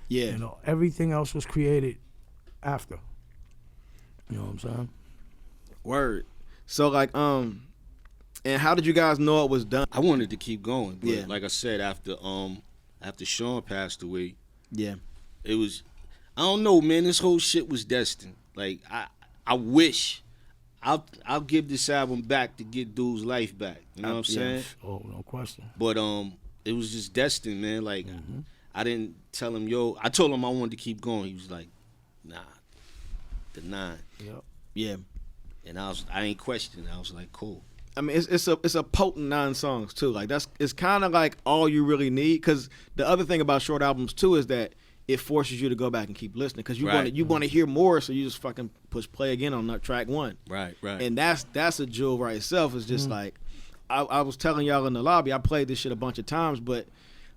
Yeah. You know, everything else was created after. You know what I'm saying? Word. So like and how did you guys know it was done? I wanted to keep going, but like I said, after Sean passed away, it was, I don't know, man. This whole shit was destined. Like I wish I'll give this album back to get dude's life back. You know what I'm saying? Oh, no question. But it was just destined, man. Like I didn't tell him, yo. I told him I wanted to keep going. He was like, nah, the 9. Yep. Yeah. And I ain't questioning. I was like, cool. I mean, it's a potent 9 songs too. Like it's kind of like all you really need. Because the other thing about short albums too is that it forces you to go back and keep listening because you want to hear more, so you just fucking push play again on that track 1. Right. And that's a jewel right itself. It's just like I was telling y'all in the lobby, I played this shit a bunch of times, but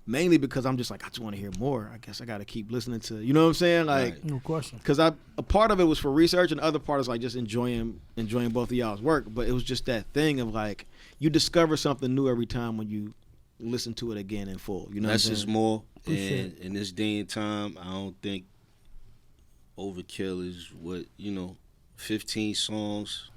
mainly because I'm just like, I just want to hear more. I guess I got to keep listening to, you know what I'm saying? Like, no question. Because a part of it was for research, and the other part is like just enjoying both of y'all's work. But it was just that thing of like you discover something new every time when you listen to it again in full. You know, less what I'm is saying? more. And in this day and time, I don't think overkill is 15 songs.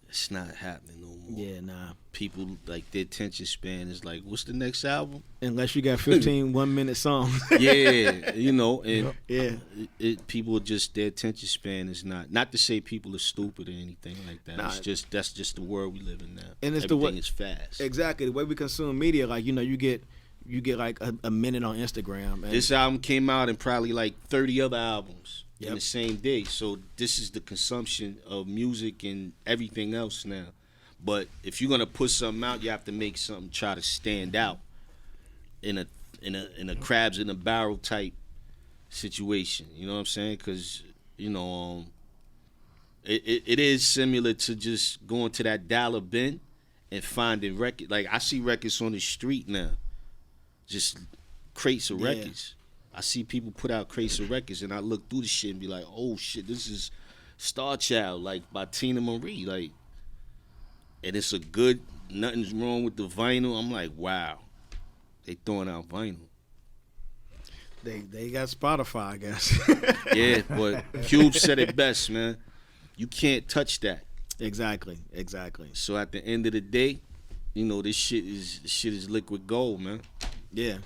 It's not happening no more. Yeah, nah. People, like, their attention span is like, what's the next album? Unless you got 15 1-minute songs. Yeah, and people just, their attention span is not to say people are stupid or anything like that. Nah, that's just the world we live in now. And it's everything is fast. Exactly, the way we consume media, like, you get like a minute on Instagram. And this album came out and probably like 30 other albums in the same day. So this is the consumption of music and everything else now. But if you're gonna put something out, you have to make something try to stand out in a crabs in a barrel type situation. You know what I'm saying? Because it is similar to just going to that dollar bin and finding records. Like I see records on the street now, just crates of records. I see people put out crates of records, and I look through the shit and be like, oh shit, this is Star Child, like by Tina Marie, like. And it's a good, nothing's wrong with the vinyl. I'm like, wow, they throwing out vinyl. They got Spotify, I guess. Yeah, but Cube said it best, man. You can't touch that. Exactly. So at the end of the day, this shit is liquid gold, man. Yeah.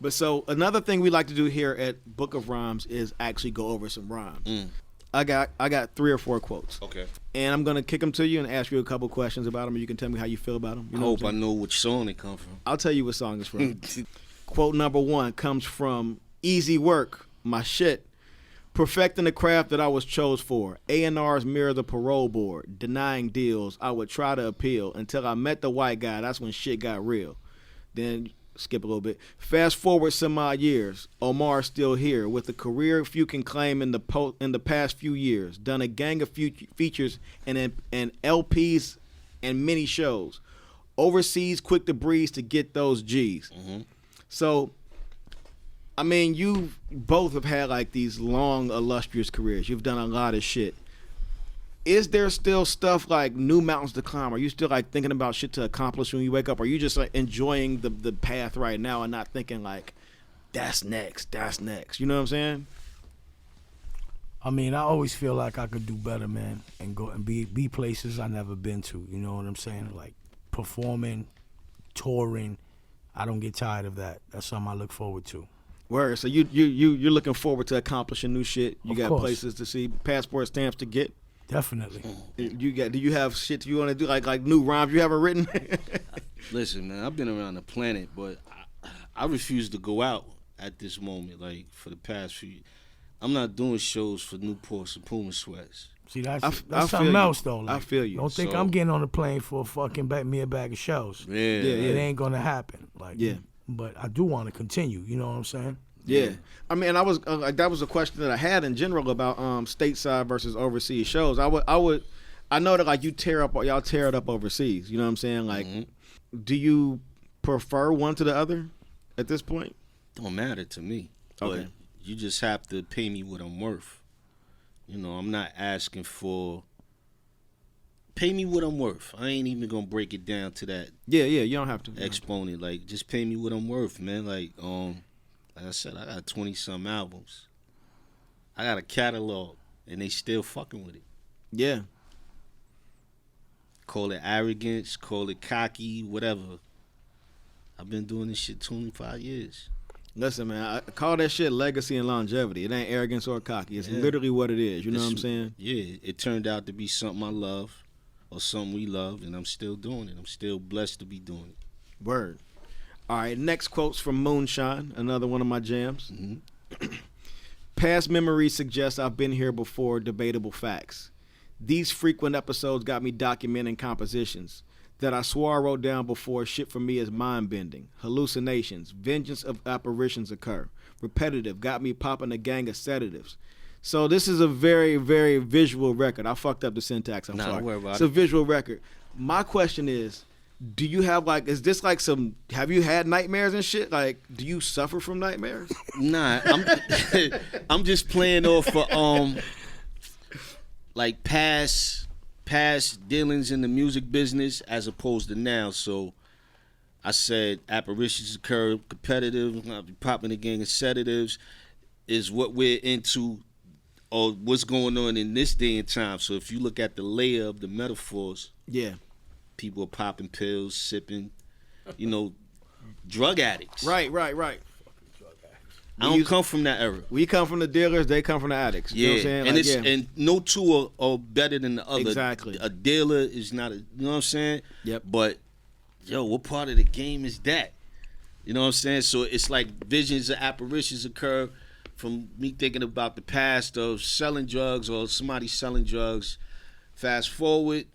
But so another thing we like to do here at Book of Rhymes is actually go over some rhymes. I got 3 or 4 quotes. Okay. And I'm gonna kick them to you and ask you a couple questions about them, and you can tell me how you feel about them. You I know hope what I I'm saying? know which song they come from. I'll tell you what song it's from. Quote number 1 comes from Easy Work, my shit. Perfecting the craft that I was chose for. A&R's mirror the parole board. Denying deals, I would try to appeal. Until I met the white guy, that's when shit got real. Then, skip a little bit. Fast forward some odd years. Omar's still here. With a career few can claim in the past few years. Done a gang of features and LPs and many shows. Overseas, quick to breeze to get those G's. So, I mean, you both have had like these long, illustrious careers. You've done a lot of shit. Is there still stuff like new mountains to climb? Are you still like thinking about shit to accomplish when you wake up? Or are you just like enjoying the path right now and not thinking like, that's next? You know what I'm saying? I mean, I always feel like I could do better, man, and go and be places I never been to. You know what I'm saying? Like performing, touring. I don't get tired of that. That's something I look forward to. Word. So you're looking forward to accomplishing new shit. You Of got course. places to see, passport stamps to get. Definitely. Do you have shit you want to do like new rhymes you haven't written? Listen, man, I've been around the planet, but I refuse to go out at this moment. Like for the past few, I'm not doing shows for Newports and Puma sweats. See, that's I feel something you. else though. Like, I feel you. Don't think So- I'm getting on the plane for a fucking me a bag of shows. Yeah, It ain't gonna happen. Like, Yeah. But I do want to continue. You know what I'm saying? Yeah, I mean, I was like that was a question that I had in general about stateside versus overseas shows. I know that like y'all tear it up overseas. You know what I'm saying? Like, do you prefer one to the other at this point? don't matter to me. Okay. But you just have to pay me what I'm worth. You know, I'm not asking for. Pay me what I'm worth. I ain't even gonna break it down to that Yeah, you don't have to. exponent. Like, just pay me what I'm worth, man. Like I said, I got 20-some albums. I got a catalog, and they still fucking with it. Yeah, Call it arrogance, call it cocky, whatever. I've been doing this shit 25 years. listen, man, I call that shit legacy and longevity. It ain't arrogance or cocky. It's Yeah. literally what it is. You know what I'm saying? Yeah, it turned out to be something I love, or something we love, and I'm still doing it. I'm still blessed to be doing it. Word. All right, next quote's from Moonshine, another one of my jams. Past memories suggest I've been here before, debatable facts. These frequent episodes got me documenting compositions that I swore I wrote down before. Shit for me is mind-bending. Hallucinations, vengeance of apparitions occur. Repetitive, got me popping a gang of sedatives. So this is a very, very visual record. I fucked up the syntax, I'm Nah, sorry. don't worry about It's a it. visual record. My question is, do you have like, is this like some, have you had nightmares and shit? Like, do you suffer from nightmares? Nah, I'm just playing off of like past dealings in the music business as opposed to now. So I said apparitions occur, competitive, popping a gang of sedatives is what we're into, or what's going on in this day and time. So if you look at the layer of the metaphors, Yeah. people are popping pills, sipping, drug addicts. Right. I don't come from that era. We come from the dealers, they come from the addicts. You know what I'm saying? and Like, yeah. and no two are better than the other. Exactly. A dealer is not you know what I'm saying? Yep. But what part of the game is that? You know what I'm saying? So it's like visions and apparitions occur from me thinking about the past of selling drugs or somebody selling drugs. Fast forward,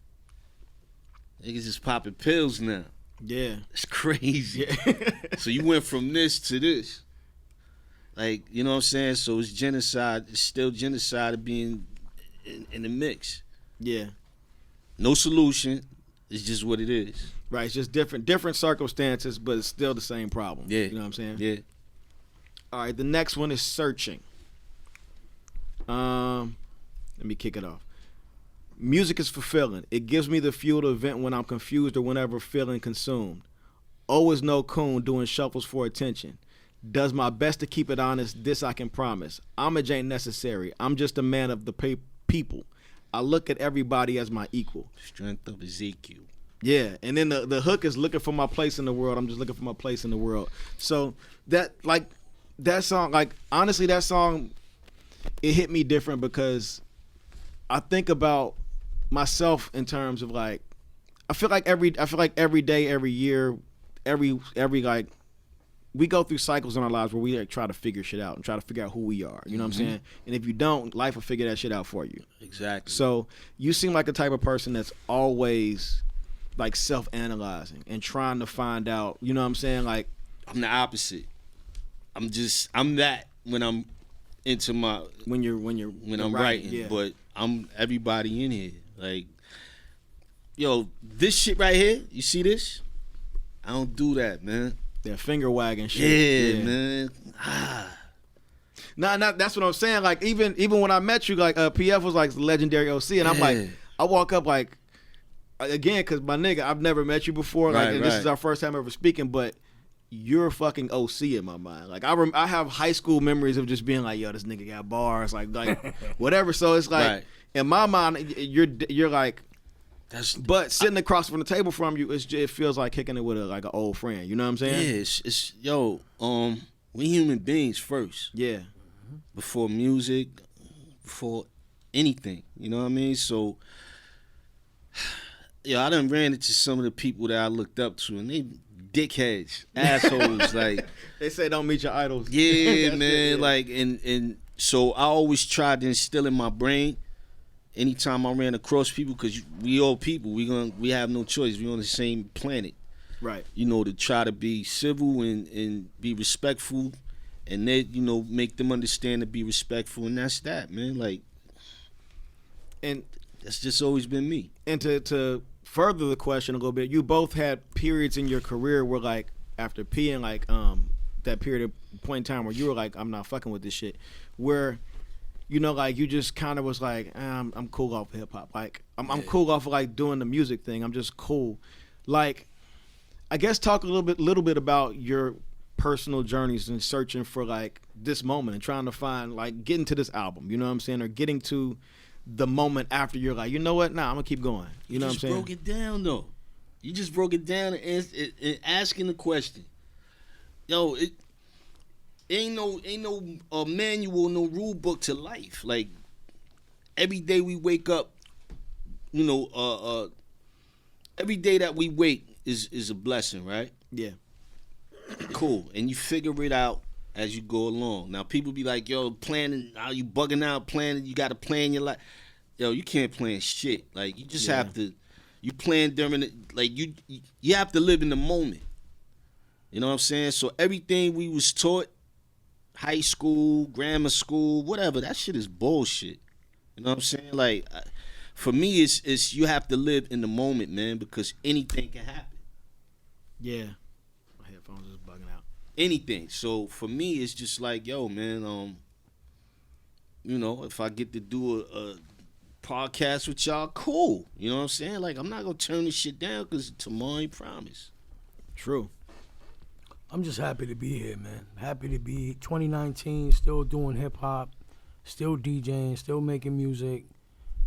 niggas is popping pills now. Yeah. It's crazy. Yeah. So you went from this to this. Like, you know what I'm saying? So it's genocide. It's still genocide of being in the mix. Yeah. No solution. It's just what it is. Right. It's just different circumstances, but it's still the same problem. Yeah. You know what I'm saying? Yeah. All right. The next one is searching. Let me kick it off. Music is fulfilling. It gives me the fuel to vent when I'm confused or whenever feeling consumed. Always no coon doing shuffles for attention. Does my best to keep it honest, this I can promise. Homage ain't necessary. I'm just a man of the people. I look at everybody as my equal. Strength of Ezekiel. Yeah, and then the hook is looking for my place in the world. I'm just looking for my place in the world. So that song, like honestly, that song, it hit me different because I think about myself in terms of like, I feel like every day, every year, every like, we go through cycles in our lives where we like try to figure shit out and try to figure out who we are. You know what I'm saying? And if you don't, life will figure that shit out for you. Exactly. So you seem like the type of person that's always like self-analyzing and trying to find out, you know what I'm saying? Like, I'm the opposite. I'm that when I'm into my when I'm writing, yeah. but I'm everybody in here. Like, yo, this shit right here, you see this? I don't do that, man. That finger wagging shit. Yeah, man. Nah, that's what I'm saying. Like even when I met you, like PF was like the legendary OC, and I'm like, I walk up like, again, because my nigga, I've never met you before. Like, and this is our first time ever speaking, but you're fucking OC in my mind. Like I have high school memories of just being like, yo, this nigga got bars, like whatever. So it's like in my mind, you're like, but sitting across from the table from you, it feels like kicking it with like an old friend. You know what I'm saying? Yeah, it's yo, we human beings first. Yeah. Before music, before anything. You know what I mean? So. Yo, I done ran into some of the people that I looked up to, and they dickheads, assholes. Like they say, don't meet your idols. Yeah, man. It, yeah. Like, and so I always tried to instill in my brain. Anytime I ran across people, because we all people, we have no choice. We on the same planet, right? You know, to try to be civil and be respectful, and then make them understand to be respectful, and that's that, man. Like, and that's just always been me. And to further the question a little bit, you both had periods in your career where, like, after peeing, like, that period of point in time where you were like, I'm not fucking with this shit, where, like, you just kind of was like, I'm cool off of hip hop. Like, I'm cool off of like doing the music thing. I'm just cool. Like, I guess talk a little bit about your personal journeys and searching for like this moment and trying to find like getting to this album. You know what I'm saying? Or getting to the moment after you're like, you know what? Nah, I'm gonna keep going. You know what I'm saying? You just broke it down though. You just broke it down and asking the question. Yo, it ain't no manual, no rule book to life. Like every day we wake up, every day that we wake is a blessing, right? Yeah. Cool. And you figure it out as you go along. Now people be like, yo, planning, are you bugging out, planning, you gotta plan your life. Yo, you can't plan shit. Like you just have to, you plan during it, like you have to live in the moment. You know what I'm saying? So everything we was taught, high school, grammar school, whatever, that shit is bullshit. You know what I'm saying? Like for me it's you have to live in the moment, man, because anything can happen. Yeah. My headphones is bugging out. Anything. So for me, it's just like, yo, man, if I get to do a podcast with y'all, cool. You know what I'm saying? Like, I'm not gonna turn this shit down because tomorrow ain't promised. True. I'm just happy to be here, man. Happy to be 2019, still doing hip hop, still DJing, still making music,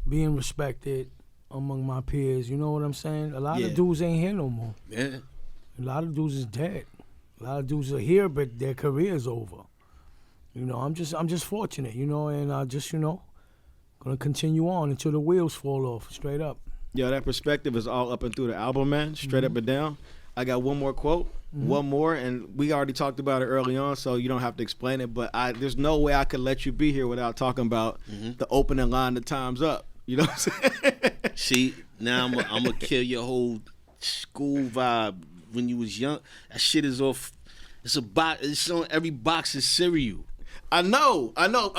being respected among my peers. You know what I'm saying? A lot of dudes ain't here no more. Yeah. A lot of dudes is dead. A lot of dudes are here, but their career's over. I'm just fortunate, and I just, gonna continue on until the wheels fall off, straight up. Yeah, that perspective is all up and through the album, man, straight up and down. I got one more quote, one more, and we already talked about it early on, so you don't have to explain it, but there's no way I could let you be here without talking about the opening line, "The Time's Up." You know what I'm saying? See, now I'm gonna kill your whole school vibe. When you was young, that shit is off. It's on every box of cereal. I know.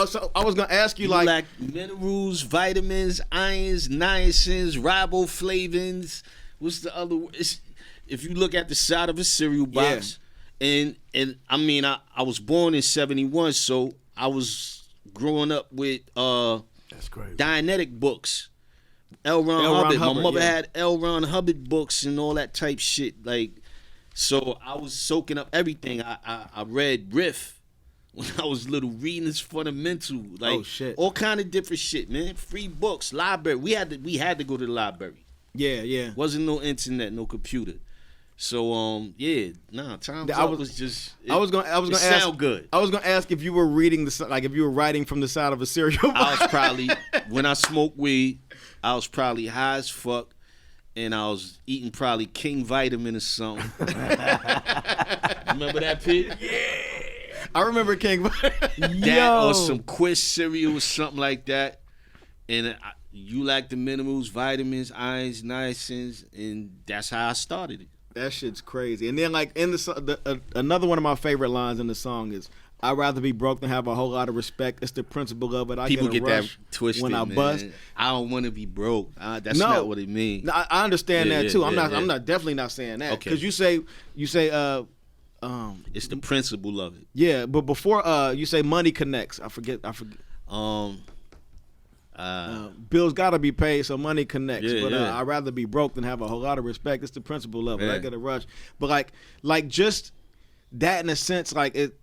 So I was gonna ask you, like minerals, vitamins, irons, niacins, riboflavins. What's the other? If you look at the side of a cereal box, and I mean, I was born in '71, so I was growing up with that's crazy. Dianetic books. L. Ron Hubbard. My mother had L. Ron Hubbard books and all that type shit. Like, so I was soaking up everything. I read Riff when I was little, reading this fundamental, like all kind of different shit, man. Free books, library. We had to go to the library. Yeah. Wasn't no internet, no computer. So Time was just. I was gonna ask. Sound good. I was gonna ask if you were reading if you were writing from the side of a cereal. I was probably when I smoked weed, I was probably high as fuck, and I was eating probably King Vitamin or something. Remember that, Pete? Yeah, I remember King Vitamin. That or some Quiz cereal or something like that, and you like the minerals, vitamins, irons, niacins, and that's how I started it. That shit's crazy. And then like in another one of my favorite lines in the song is, "I'd rather be broke than have a whole lot of respect. It's the principle of it. People get that twisted when I bust. I don't want to be broke. That's not what it means. No, I understand that too. I'm not definitely not saying that. Okay. Because you say it's the principle of it. Yeah, but before you say money connects. I forget. Bills gotta be paid, so money connects. But I'd rather be broke than have a whole lot of respect. It's the principle of it. I get a rush. But like just that in a sense, like it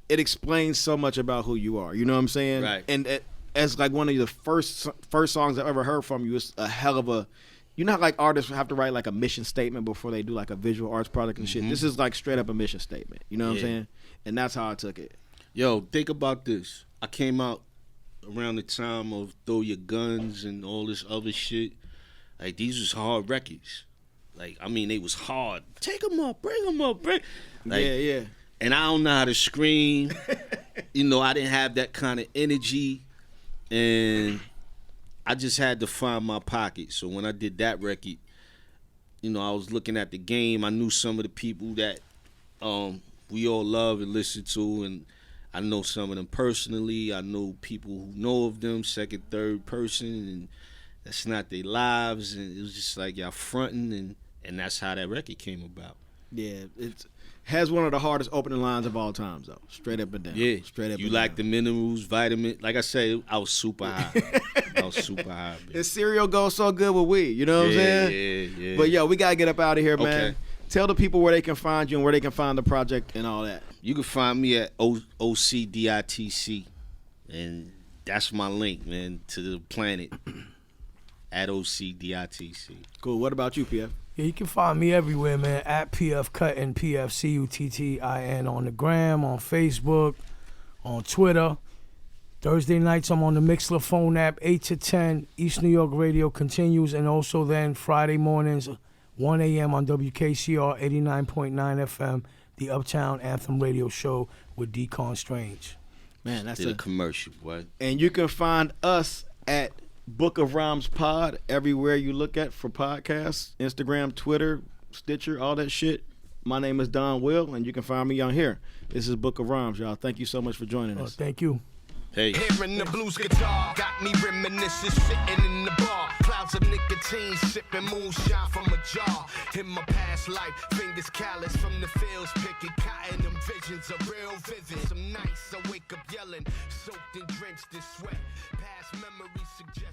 explains so much about who you are. You know what I'm saying? Right. And as like one of the first songs I've ever heard from you, it's a hell of a. You know how like artists have to write like a mission statement before they do like a visual arts product and shit. This is like straight up a mission statement. You know what I'm saying? And that's how I took it. Yo, think about this. I came out around the time of Throw Your Guns and all this other shit. Like, these was hard records. Like, I mean, they was hard. Take them up, bring them up, bring. Like, yeah. And I don't know how to scream. You know, I didn't have that kind of energy. And I just had to find my pocket. So when I did that record, you know, I was looking at the game. I knew some of the people that we all love and listen to, and I know some of them personally. I know people who know of them, second, third person, and that's not their lives. And it was just like y'all fronting, and that's how that record came about. Yeah, it has one of the hardest opening lines of all times, though. Straight up and down. Yeah, straight up. You and like down. the minerals, vitamin. Like I said, I was super high. I was super high. Man. And cereal goes so good with weed. You know what I'm saying? Yeah. But yo, we gotta get up out of here, man. Okay. Tell the people where they can find you and where they can find the project and all that. You can find me at OC D.I.T.C. And that's my link, man, to the planet at OC D.I.T.C. Cool. What about you, PF? Yeah, you can find me everywhere, man, at PF Cuttin, PF Cuttin on the gram, on Facebook, on Twitter. Thursday nights, I'm on the Mixler phone app, 8 to 10. East New York Radio continues, and also then Friday mornings, 1 a.m. on WKCR 89.9 FM, the Uptown Anthem Radio Show with Decon Strange. Man, that's Did a commercial, boy. And you can find us at Book of Rhymes Pod everywhere you look at for podcasts, Instagram, Twitter, Stitcher, all that shit. My name is Don Will, and you can find me on here. This is Book of Rhymes, y'all. Thank you so much for joining us. Thank you. Hey. Hearing the blues guitar got me reminiscing, sitting in the bar. Clouds of nicotine, sipping moonshine from a jar. In my past life, fingers callous from the fields, picking cotton. Them visions are real vivid. Some nights I wake up yelling, soaked and drenched in sweat. Past memories suggest.